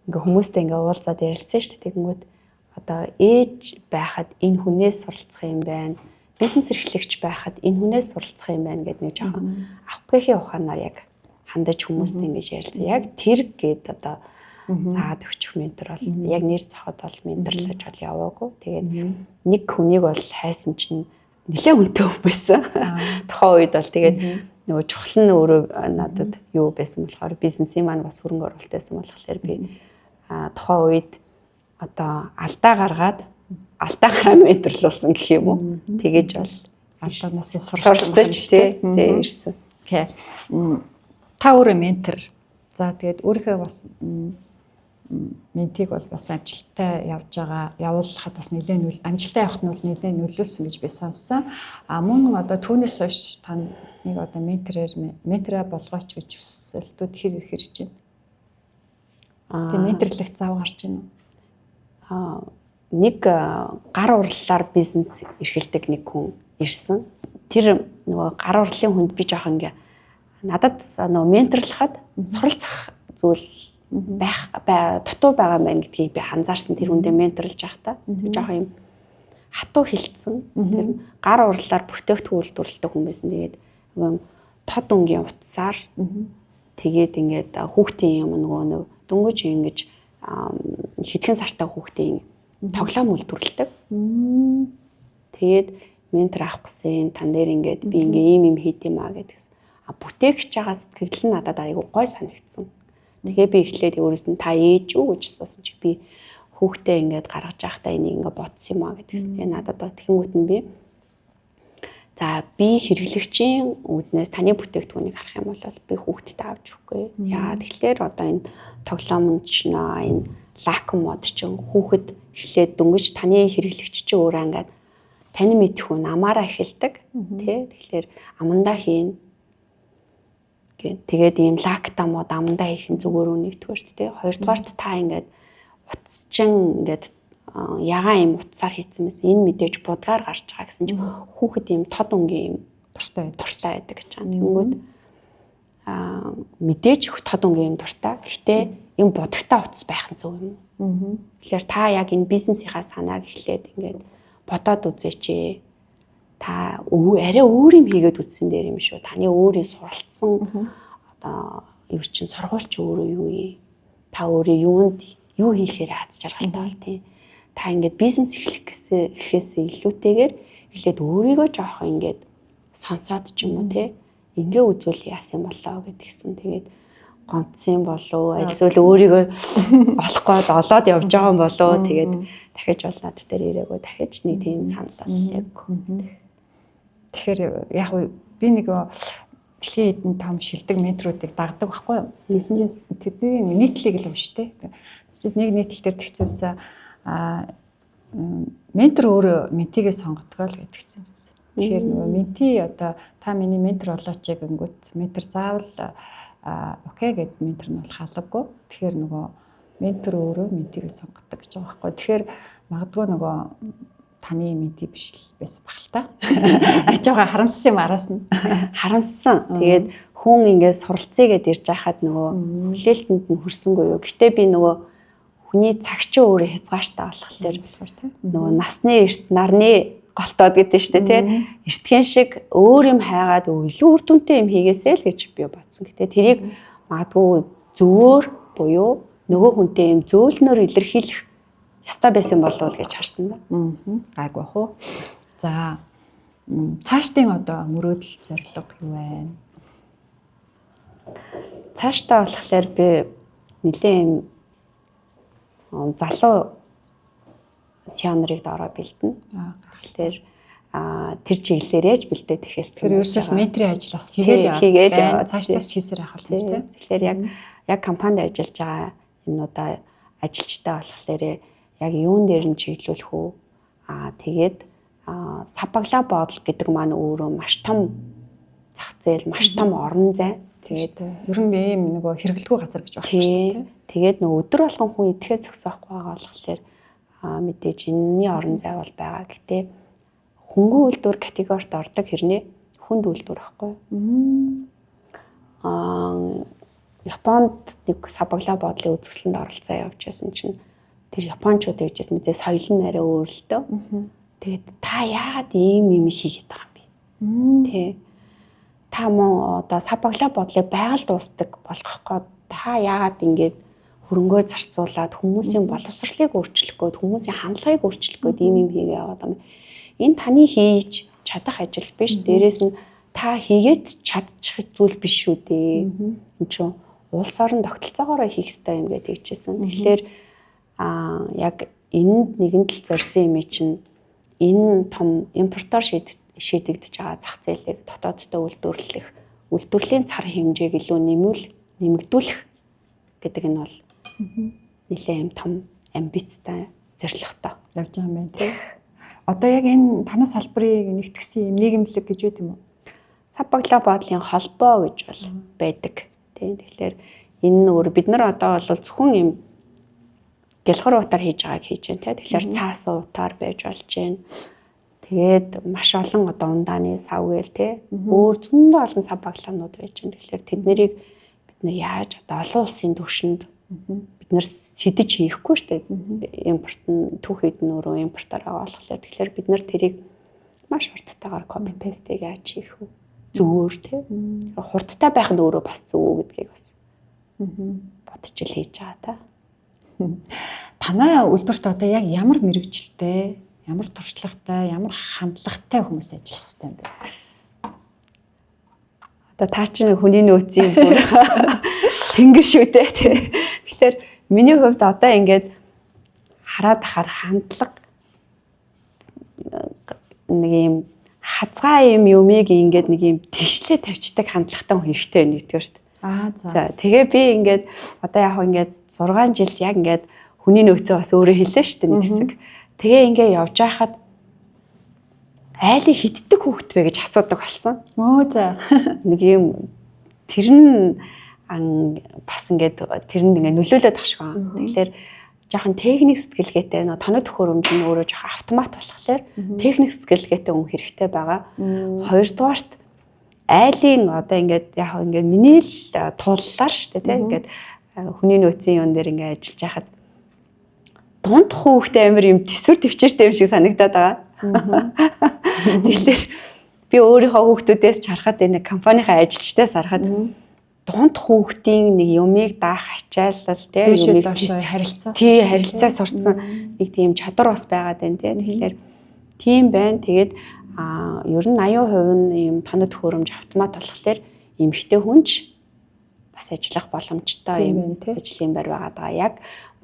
ингээ хүмүүстэй ингээ уулзаад ярилцсан шүү дээ. Тэгэнгүүт одоо ээж байхад энэ хүнээс суралцах юм байна. Бизнес эрхлэгч байхад энэ хүнээс суралцах юм байна гэдэг нэг жоохон авахгүйхийн ухаанаар яг хандаж хүмүүстэй ингэж ярилцсан. Яг тэр гээд одоо заагаад өгчих ментор бол яг нэр зохиод бол менторлож бол яваагүй. Тэгээд нэг хүнийг бол хайсан чинь нэлээд үнэтэй хүн байсан. Тухайн үед бол тэгээд нөгөө чухал нь өөрөө надад юу байсан болохоор бизнесийн маань бас хөрөнгө оруулалт байсан болохоор би тухайн үед одоо алдаа гаргаад алдаагаа менторлуулсан гэх юм уу. Тэгэж бол алдаанаас суралцаж тий ирсэн. Та өөрөө ментор. За тэгээд өөрийнхөө бас ментиг бол бас амжилттай явж байгаа. Явуулахад бас нэлээд амжилттай явахт нь бол нэлээд нөлөөлсөн гэж би сонссон. Мөн одоо түүнээс хойш та нэг одоо ментороо болгооч гэж хүсэлтүүд хэр ирж байна. Тэгээд менторлох зав гарч байна уу? Нэг гар урлалаар бизнес эрхэлдэг нэг хүн ирсэн. Тэр нөгөө гар урлалын хүнд би жоох ингээ надад нөгөө менторлоход суралцах зүйл байх дутуу байгаа мэн гэдгийг би анзаарсан. Тэр хүндээ менторлж байхдаа жоох юм хатуу хилцсэн. Тэр гар урлалаар бүтээгдэхүүн үйлдвэрлэдэг хүмүүс нь тэгээд нөгөө тод өнгийн утсаар тэгээд ингээд хүүхдийн юм нөгөө нэг дөнгөж ингэж хэдхэн сартай хүүхдийн тоглоом үйлдвэрлэдэг. Тэгээд ментор авах гэсэн тан дээр ингээд би ингээ ийм хийд юм аа гэдэг. Бүтээгч байгаа сэтгэл нь надад айгүй гой санагдсан. Тэгээ би эхлээд өөрөөс нь та ээж үү гэж асуусан чи би хүүхдээ ингээд гаргаж байхдаа энийг ингээ бодсон юм аа гэдгсэн. Тэгээ надад тэгэнгүүт нь би за би хэрэглэгчийн үүднээс таны бүтээгдэхүүнийг харах юм бол би хүүхдэд авч өгөхгүй. Яа тэгэхээр одоо энэ тоглоомд ч энэ лакм мод чинь хүүхэд эхлээд дөнгөж таны хэрэглэгч чи өөрөө ингээд таны мэдэх хүн амаараа эхэлдэг тий. Тэгэхээр амандаа хийн гэх. Тэгээд ийм лакта мод амандаа хийх нь зүгээр нэгдүгээрт тий. Хоёрдугаарт та ингээд утасчин ингээд ягаан юм утсаар хийсэн мэс энэ мэдээж будгаар гарч байгаа гэсэн чинь хүүхэд ийм тод өнгийн юм дуртай байдаг гэж байгаа. Тэнгүүд мэдээж тод өнгийн юм дуртай. Гэхдээ юм будагтаа утас байх нь зөв юм. Тэгэхээр та яг энэ бизнесийнхаа санааг эхлээд ингээд бодоод үзээч. Та арай өөр юм хийгээд үзсэн дээр юм шүү. Таны өөрийн суралцсан одоо юу чинь сургуульч өөрөө юу юм? Та өөрөө юунд юу хийхээр аз жаргалтай бол тийм. Та ингээд бизнес эхлэх гэхээс илүүтэйгээр эхлээд өөрийгөө жоох ингээд сонсоод ч юм уу тий. Ингээ үзүүл яасан болоо гэдгийгсэн. Тэгээд гонцсон болов эсвэл өөрийгөө олох гээд олоод явж байгаа юм болов тэгээд дахиж бол над дээр ирээгүй дахиж нэг тийм санал яг. Тэгэхээр яг би нэг дэлхийн эдэн том шилдэг менторуудыг дагдаг байхгүй юу? Тэгсэн чинь тэдний нийтлэлийг л унштэй. Тэгвэл нэг нийтлэл дээр тэгсэн ментор өөрөө ментигээ сонгодог л гэдгийгсэн юмсан. Тэгэхээр нөгөө менти одоо та миний ментор болооч гэнгүүт ментор заавал окей гэд ментор нь бол хаалгагүй. Тэгэхээр нөгөө ментор өөрөө ментигээ сонгодог гэж байгаа байхгүй. Тэгэхээр магадгүй нөгөө таны менти биш л байсан баг л та. Ажгаа харамссан юм араас нь. Харамссан. Тэгээд хүн ингээд суралцъя гэд ирж байхад нөгөө хүлээлтэнд нь хүрсэнгүй юу. Гэтэ би нөгөө хүний цагч өөрөө хязгаартай болохоор нөгөө насны эрт нарны голтоод гэдэг шүү дээ тий. Эртхэн шиг өөр юм хайгаад илүү үр дүнтэй юм хийгээсэй л гэж би бодсон. Гэтэ тэрийг магадгүй зөвөр буюу нөгөө хүнтэй юм зөөлнөр илэрхийлэх ястаа байсан болов гэж харсан да. Гайгүй хөө. За цаашдын одоо мөрөөдөл зорилго юу вэ? Цаашдаа болохоор би нэлээд залуу сионерыг доороо бэлдэнэ. Тэгэхээр тэр чиглэлээрээ ч бэлдээд эхэлсэн. Тэр ерөөсөө менторийн ажил бас хийгээл цаашдаа ч хийсээр авах юм тийм. Тэгэхээр яг компанид ажиллаж байгаа юмудаа ажилчтай болохоор яг юун дээр нь чиглүүлэх үү? Тэгээд сапагла бодол гэдэг маань өөрөө маш том зах зээл, маш том орон зай. Тэгээд ер нь ийм нөгөө хэрэглэгүй газар гэж байна шүү дээ. Тэгээд нөгөө өдөр болгон хүн идэхээ зөксөхгүй байгаа болохоор мэдээж энэний орон зай бол байгаа. Гэтэ хөнгөн үйлдвэр категорид ордог хэрнээ хүнд үйлдвэр байхгүй. Японд нэг сапагла бодлын үзэсгэлэнд оролцоо явж байсан чинь тэр японочууд гэжсэн мэдээ соёл нь арай өөр л дөө. Тэгээд та яагаад ийм юм хийгээд байгаа юм бэ? Тэ. Та мөн одоо сапагла бодлыг байгаль дуустдаг болгох гээд та яагаад ингэж хөрөнгөө зарцуулаад хүмүүсийн боловсролыг өөрчлөх гээд хүмүүсийн хандлагыг өөрчлөх гээд ийм юм хийгээ яваад байгаа юм. Энэ таны хийж чадах ажил биш. Дээрээс нь та хийгээд чадчих зүйл биш шүү дээ. Энд чинь улс орон тогтолцоогоор хийх хэрэгтэй юм гэдэг хэлжсэн. Тэгэхээр яг энд нэгэн тал зорьсон юм чинь энэ том импортоор шийдэгдэж байгаа зах зээлийг дотооддоо үйлдвэрлэлийн цар хэмжээг илүү нэмэгдүүлэх гэдэг нь бол нэлээд юм том амбицтай зорилготой явж байгаа юм байна тий. Одоо яг энэ танай салбарыг нэгтгэсэн юм нийгэмлэг гэж үү юм уу? Сапагла бодлын холбоо гэж бол байдаг. Тий. Тэгэхээр энэ өөр бид нар одоо бол зөвхөн юм гэлхор утаар хийж байгааг хийж байна тий. Тэгэхээр цаас утаар байж болж байна. Тэгээд маш олон одоо ундааны савгээл тий. Өөр зөндөө олон сапаглагнууд байж байна. Тэгэхээр тэднийг бид нар яаж одоо олон улсын түвшинд бид нар сэдэж хийхгүй шүү дээ. Импорт нь түүхийд нь өөрөө импортоор байгаа болохоор тэгэхээр бид нар тэрийг маш хурдтайгаар копи пестийг яаж хийх вэ? Зүгээр тий. Хурдтай байх нь өөрөө бас зөв гэдгийг бас бодож ил хийж байгаа та. Танай үйлдвэрт одоо яг ямар мэрэгжилтэй, ямар туршлагатай, ямар хандлагатай хүмүүс ажиллах хэрэгтэй юм бэ? Одоо та чинь хүний нөөцийн бүр тэнгэр шүү дээ тий. Тэгэхээр миний хувьд одоо ингээд хараад ахаар хандлага нэг юм хазгаа юмыг ингээд нэг юм тэгшлээ тавьчихдаг хандлагатай хүн хэрэгтэй байна нэгдүгээрт. За тэгээ би ингээд одоо яг ингээд 6 жил яг ингээд хүний нөөцөө бас өөрөө хэлээ шүү дээ нэг хэсэг. Тэгээ ингээд явж байхад айлыг хиддэг хүүхэд вэ гэж асуудаг болсон. За. Нэг юм тэр нь бас ингээд тэр нь ингээд нөлөөлөд ах шиг байна. Тэгэхээр жоохон техник сэтгэлгээтэй нөө тоног төхөөрөмж нь өөрөө жоохон автомат болохоор техник сэтгэлгээтэй хүн хэрэгтэй байгаа. Хоёрдугаарт айлын одоо ингээд яг ингээд миний л туллаар шүү дээ тийм ингээд хүний нөөцийн юм дээр ингээд ажиллаж байхад дунд хүүхдээ амир юм төсвөр төвчээртэй юм шиг санагдаад байгаа. Тэгэхээр би өөрийнхөө хүүхдүүдээс ч харахад энэ компанийн ажилчдаас харахад дунд хүүхдийн нэг юмыг даах ачаалал тий юмыг харилцаа харилцаа сурцсан нэг тийм чадвар бас байгаад байна тий. Тэгэхээр тийм байна. Тэгээд ер нь 80% нь ийм тоног төхөөрөмж автомат болохоор эмэгтэй хүнч бас ажиллах боломжтой юм ажлын байр байгаа даа. Яг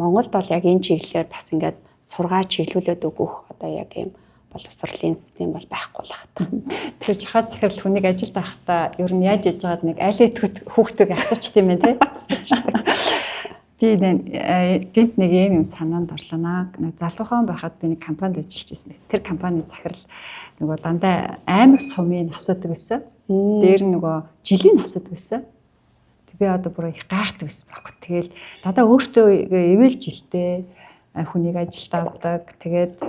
Монголд бол яг энэ чиглэлээр бас ингээд сургаал чиглүүлээд өгөх одоо яг ийм боловсролын систем бол байхгүй л хата. Тэгэхээр жихад захирал хүнийг ажилд авахдаа ер нь яаж яж байгаад нэг аль хүүхдүүд асуучт юм байна тий. Гэнт нэг юм санаанд орлоо. Нэг залуухан байхад би нэг компанид ажиллаж байсан. Тэр компани захирал нөгөө дандаа амар сумын асуудаг байсан. Дээр нөгөө жилийн асуудаг байсан. Би одоо бүр их гайхдаг байсан байхгүй. Тэгэл дандаа өөртөө эвэл жилтэй хүнийг ажилд авдаг. Тэгээд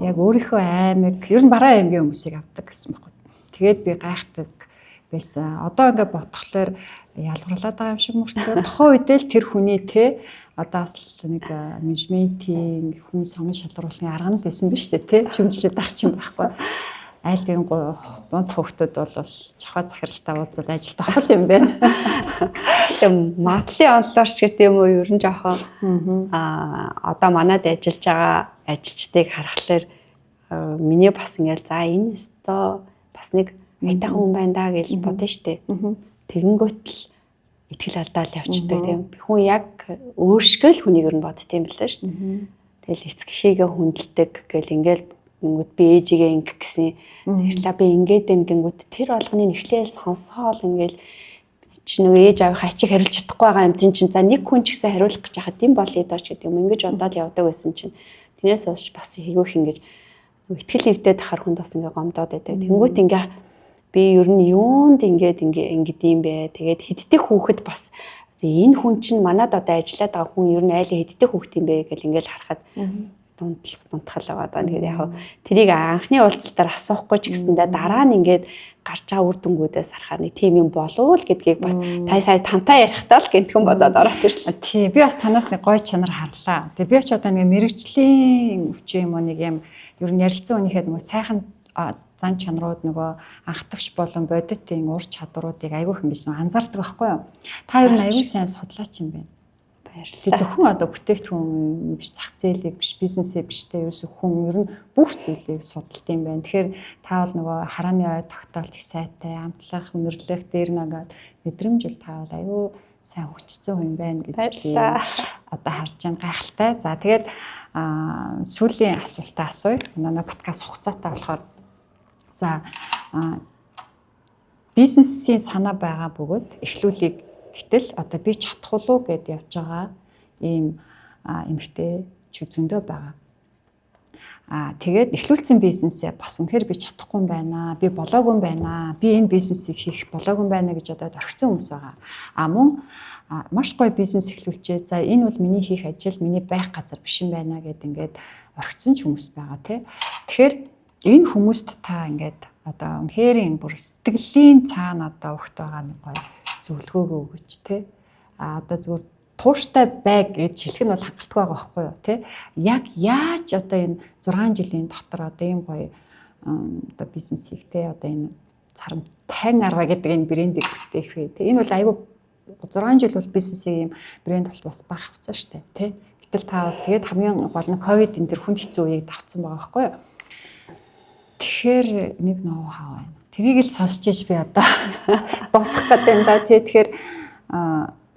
яг өөрийнхөө аймаг, ер нь бараа аймгийн хүмүүсийг авдаг гэсэн байхгүй. Тэгээд би гайхдаг байсан. Одоо ингээд бодхолоор ялгарлаад байгаа юм шиг мөртлөө тухайн үед л тэр хүний одоо бас нэг менежментийн хүн сонгон шалгаруулахын арга нь байсан биз дээ тий. Шүмжлээд ах чинь байхгүй. Айлын дунд хүүхдүүд бол жохоо захиралтай уулзаад ажилд авах юм байна. Тэгээ матлын онлоорч гэдэг юм уу ер нь жоохон одоо манад ажиллаж байгаа ажилчдыг харахаар миний бас ингээл за энэ өстой бас нэг айтайхан хүн байна да гэж бодно штэ. Тэгэнгүүт л итгэл алдаал явчихдаг тийм. Хүн яг өөршгөө л хүнийг ер нь бодд юм билээ штэ. Тэгэл эцгийнхийгээ хүндэлдэг гэл ингээл нэнгүүд би ээжигээ ингэх гэсэн зэрлээ би ингээд гингүүд тэр болгоны нэхлээс сонсоол ингээл чи нөгөө ээж аавынхаа ачиг хариулж чадахгүй байгаа юм чинь за нэг хүн ч гэсэн хариулах гэж хахад тийм болъё дооч гэдэг юм ингэж удаад явдаг байсан чинь тэрнээс хойш бас хийгүйх ингэж итгэл хөвдөд тахар хүнд бас ингээ гомдоод байдаг. Тэнгүүт ингээ би ер нь юунд ингээд юм бэ тэгээд хэддэг хүүхэд бас энэ хүн чинь манад одоо ажиллаад байгаа хүн ер нь айлын хэддэг хүүхэд юм бэ гэл ингээл харахад дундхал байгаа даа. Тэгээд яг тэрийг анхны уулзалтаар асуухгүй ч гэсэндээ дараа нь ингээд гарч байгаа үр дүнгуудаас харахаар нэг тийм юм болов гэдгийг бас сая тантай ярихдаа л гэнтхэн бодоод ороод ирлээ. Тий, би бас танаас нэг гоё чанар харлаа. Тэгээд би ч одоо нэг мэрэгжлийн өвчин юм уу нэг юм ер нь ярилцсан үнийхэд нөгөө сайхан зан чанарууд нөгөө анхдагч болон бодитын ур чадваруудыг айгүйх ингэж анзаардаг байхгүй юу? Та ер нь айгүй сайн судлаач юм байна. Баярлалаа. Зөвхөн одоо бүтээгдэхүүн биш, зах зээлийг биш, бизнесээ биштэй ерөөсөө хүн ер нь бүх зүйлийг судалт юм байна. Тэгэхээр та бол нөгөө харааны ой тогтоолт их сайтай, амтлах, өнөрлөх дээр нэгээд мэдрэмжил та бол айгүй сайн хүчтэй хүн байна гэж би одоо харж байгаа гайхалтай. За тэгээд сүүлийн асуултаа асууя. Манай подкаст хугацаатай болохоор за бизнесийн санаа байгаа бөгөөд эхлүүлийг гэтэл одоо би чадах уу гэд явж байгаа ийм эмэгтэй ч зөндөө байгаа. Тэгээд эхлүүлсэн бизнесээ бас үнэхээр би чадахгүй юм байна. Би болоогүй юм байна. Би энэ бизнесийг хийх болоогүй юм байна гэж одоо орхисон хүмүүс байгаа. Мөн маш гоё бизнес эхлүүлчээ. За энэ бол миний хийх ажил, миний байх газар биш юм байна гэд ингээд орхисон ч хүмүүс байгаа тий. Тэгэхээр энэ хүмүүст та ингээд одоо үнэхээр бүр сэтгэлийн цаана одоо өгт байгаа нэг гоё зөвлөгөөгөө өгөөч тий. Одоо зүгээр тууштай байг гэж хэлэх нь бол хангалттай байгаа байхгүй юу тий. Яг яаж одоо энэ 6 жилийн дотор одоо ийм гоё одоо бизнес хийх тий одоо энэ царам тань арга гэдэг энэ брендийг бүтээх вэ тий. Энэ бол айгүй 6 жил бол бизнесийн ийм брэнд бол бас бага хвцаа штэ тий. Гэтэл та бол тэгээд хамгийн гол нь ковид энэ төр хүн хэцүү үеийг давцсан байгаа байхгүй юу. Тэгэхээр нэг ноу хаа байна. Тэрийг л сонсч иж би одоо дуусгах гэдэг юм да тий. Тэгэхээр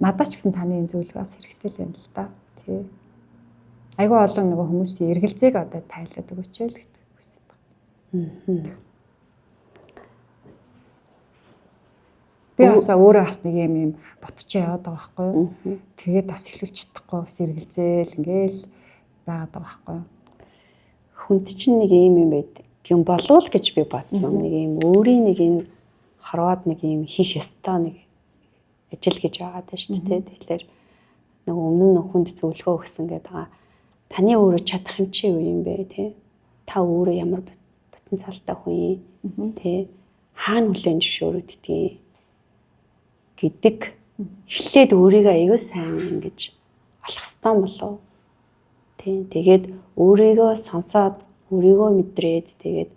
надад ч гэсэн таны энэ зөвлөгөөс хэрэгтэй л байна л да тий. Айгүй олон нөгөө хүмүүсийн эргэлзээг одоо тайлаад өгөөч л гэдэг хүсэж байна. Би бас өөрөө бас нэг юм ботчоо яваад байгаа байхгүй юу. Тэгээд бас эхлүүлж чадахгүй бас эргэлзээл ингээл байгаад байгаа байхгүй юу. Хүнд чинь нэг юм байдаг. Юм болов гэж би бодсон. Нэг юм өөрийн нэг энэ хараад нэг юм хийх ёстой нэг ажил гэж байгаа даа шүү дээ. Тэгэхээр нэг өмнө нь хүнд зөвлөгөө өгсөн гэдэг байгаа. Таны өөрөө чадах юм чи юу юм бэ те? Та өөрөө ямар потенциалтай хүн юм те? Хаана хүлээн зөвшөөрөгддгийг гэдэг эхлээд өөрийгөө аягүй сайн ингэж олох ёстой болов. Тэ. Тэгээд өөрийгөө сонсоод өөрийгөө мэдрээд тэгээд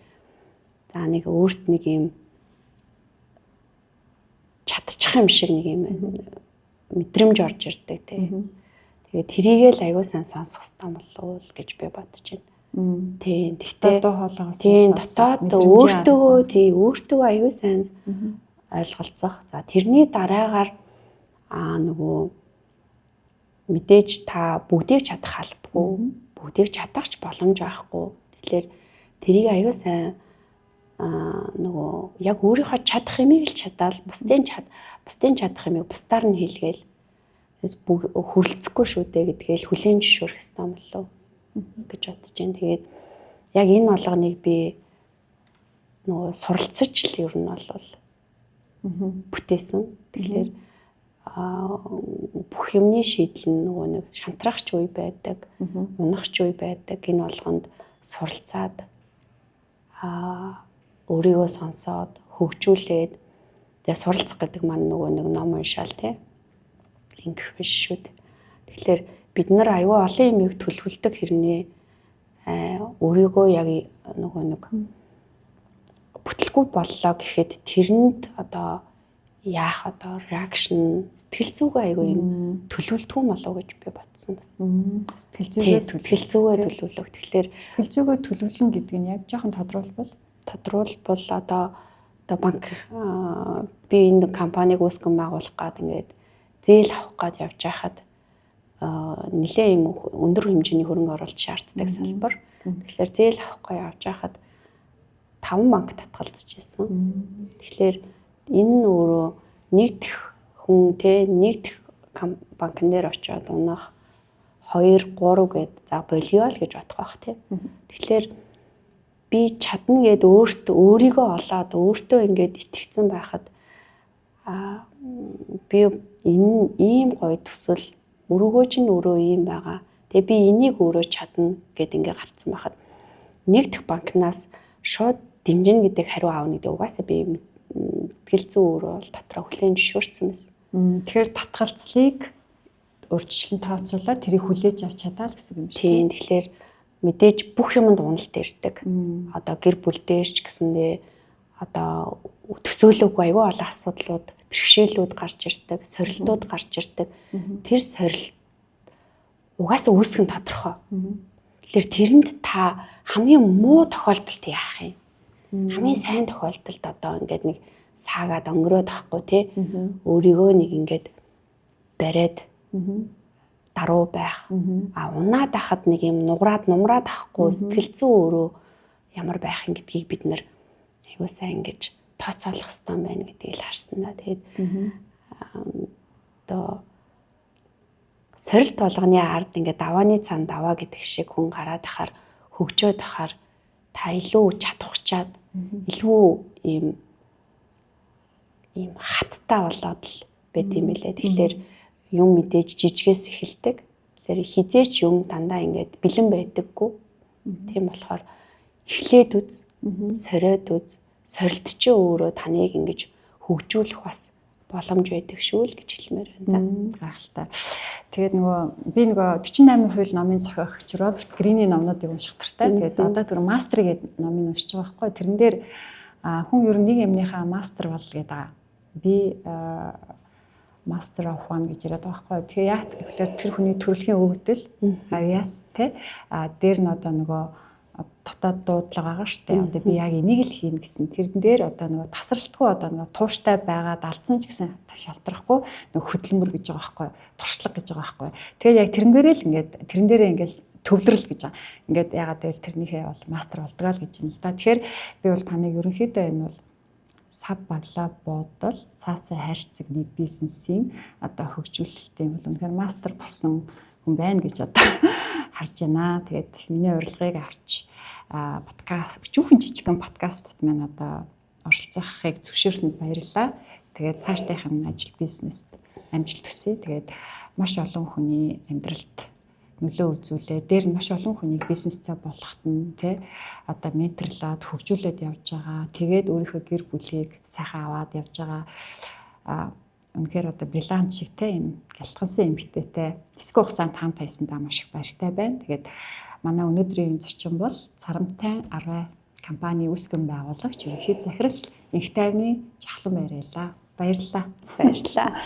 за нэг өөрт нэг юм чадчих юм шиг нэг юм мэдрэмж орж ирдэг тий. Тэгээд тэрийгэл аягүй сайн сонсох хэрэгтэй болов уу гэж би бодож байна. Тийм. Гэхдээ дуу хоолойгоос тийм дотоод өөртөө аягүй сайн ойлголцох. За тэрний дараагаар нөгөө мэдээж та бүгдийг чадах албагүй, бүгдийг чадах ч боломж байхгүй. Тэгэхээр тэрийг аягүй сайн нөгөө яг өөрийнхөө чадах юмыг л чадаал, бусдын чадах юмыг бусдаар нь хийлгээл хүрлцэхгүй шүү дээ гэдгээл хүлээн зөвшөөрөх хэрэгтэй болов гэж бодож байна. Тэгээд яг энэ болгоныг би нөгөө суралцаж л ер нь бол бүтээсэн. Тэгэхээр бүх юмны шийдэл нь нөгөө нэг шантрахч үе байдаг, унахч үе байдаг. Энэ болгонд суралцаад өөрийгөө сонсоод хөгжүүлээд тэгээ суралцах гэдэг маань нөгөө нэг ном уншаал тий. Ингэх биш шүү дээ. Тэгэхээр бид нар аюу олон юмыг төлөвлөдөг хэрнээ өөрийгөө яг нөгөө нэг бүтлгүй боллоо гэхэд тэрэнд одоо яах одоо реакшн сэтгэл зүгээ аюу юм төлөвлөдгөө болов гэж би бодсон байсан. Сэтгэл зүгээ төлөвлөх. Тэгэхээр сэтгэл зүгээ төлөвлөн гэдэг нь яг жоохон тодруулбал одоо банк би энэ компаниг үүсгэн байгуулах гээд ингээд зээл авах гээд явж байхад нэлээ юм өндөр хэмжээний хөрөнгө оруулалт шаарддаг салбар. Тэгэхээр зээл авах гээд явж байхад 5 банк татгалзаж ирсэн. Тэгэхээр энэ нь өөрөө нэгдэх хүн те нэгдэх банкн дээр очиод унах 2 3 гэд за болио л гэж бодох байх те. Тэгэхээр би чадна гэд өөрийгөө олоод өөртөө ингээд итгэцэн байхад би энэ ийм гоё төсөл өргөөж нь өөрөө ийм байгаа. Тэгээ би энийг өөрөө чадна гэд ингээд гарцсан байхад нэгдэх банкнаас шууд дэмжинэ гэдэг хариу аавна гэдэг угаасаа би сэтгэл зүй өөрөө бол дотроо хүлээн зөвшөөрсөн байсан. Тэгэхээр татгалцлыг урьдчилан тооцоолоод тэрийг хүлээж авч чадаа л гэсэн юм шиг. Тийм. Тэгэхээр мэдээж бүх юмд уналт ирдэг. Одоо гэр бүл дээр ч гэсэндээ одоо төсөөлөөгүй аюул олон асуудлууд, бэрхшээлүүд гарч ирдэг, сорилтууд гарч ирдэг. Тэр сорилт угаасаа үүсгэн тодорхой. Тэгэхээр тэрэнд та хамгийн муу тохиолдолд яах юм? Хамгийн сайн тохиолдолд одоо ингээд нэг цаагаад өнгөрөөд авахгүй тий. Өөрийгөө нэг ингээд бариад даруу байх. Унаад ахад нэг юм нумраад авахгүй сэтгэл зүй өөрөө ямар байх юм гэдгийг бид нэр аюу сайн ингэж тооцоолох хэрэгтэй байна гэдгийг л харсан да. Тэгээд одоо сорилт болгоны ард ингээд давааны цаанд даваа гэдэг шиг хүн гараад ахаар хөгжөөд ахаар та илүү чадварчаад илүү ийм хаттай болоод л байт юм билээ. Тэгэхээр юм мэдээж жижигээс эхэлдэг. Тэгэхээр хизээч юм дандаа ингээд бэлэн байдаггүй. Тийм болохоор эхлээд үз, сориод үз, сорилт чи өөрөө таныг ингэж хөгжүүлэх бас боломж байдаг шүү л гэж хэлмээр байна да. Гайхалтай. Тэгээд би 48% номын зохиогч Роберт Гринийн номнуудыг унших туфтаа. Тэгээд одоо тэр мастер гэдэг номыг уншиж байгаа байхгүй. Тэрэн дээр хүн ер нь нэг юмныхаа мастер бол гэдэг. Би Master of One гэж яриад байгаа байхгүй. Тэгээ яах гэвэл тэр хүний төрөлхийн өгдөл авьяас те дээр нь одоо дотоод дуудлага байгаа шүү дээ. Одоо би яг энийг л хийнэ гэсэн. Тэрэн дээр одоо тасралтгүй одоо тууштай байгаад алдсан ч гэсэн шалтрахгүй хөдөлмөр гэж байгаа байхгүй. Туршлага гэж байгаа байхгүй. Тэгээ яг тэрнгээрээ л тэрэн дээрээ ингээл төвлөрөл гэж байгаа. Ингээд ягаад гэвэл тэрнийхээ бол мастер болдгоо л гэж юм л да. Тэгэхээр би бол таныг ерөнхийдөө энэ бол сав баглаа буудал цаасаа хайрцагны бизнесийн одоо хөгжүүлэлтийн бол үнэхээр мастер болсон хүн байна гэж одоо харж байна. Тэгээд миний урилгыг авч подкаст өчүүхэн жижигхэн подкастт маань одоо оролцохыг зөвшөөрсөнд баярлалаа. Тэгээд цаашдынхын ажил бизнест амжилт хүсье. Тэгээд маш олон хүний амьдралд нөлөө үзүүлээ. Дээр нь маш олон хүнийг бизнестэй болгоход нь одоо менторлоод хөгжүүлээд явж байгаа. Тэгээд өөрийнхөө гэр бүлийг сайхан аваад явж байгаа. Үнэхээр одоо бриллиант шиг юм гялтгансан эмэгтэйтэй диско хугацаанд хамт хайсандаа маш их баяртай байна. Тэгээд манай өнөөдрийн зочин бол Царамтай Арвай компани үүсгэн байгуулагч ерөнхий захирал Инх тайвны Жахлан Баярлалаа. Баярлалаа. Баярлалаа.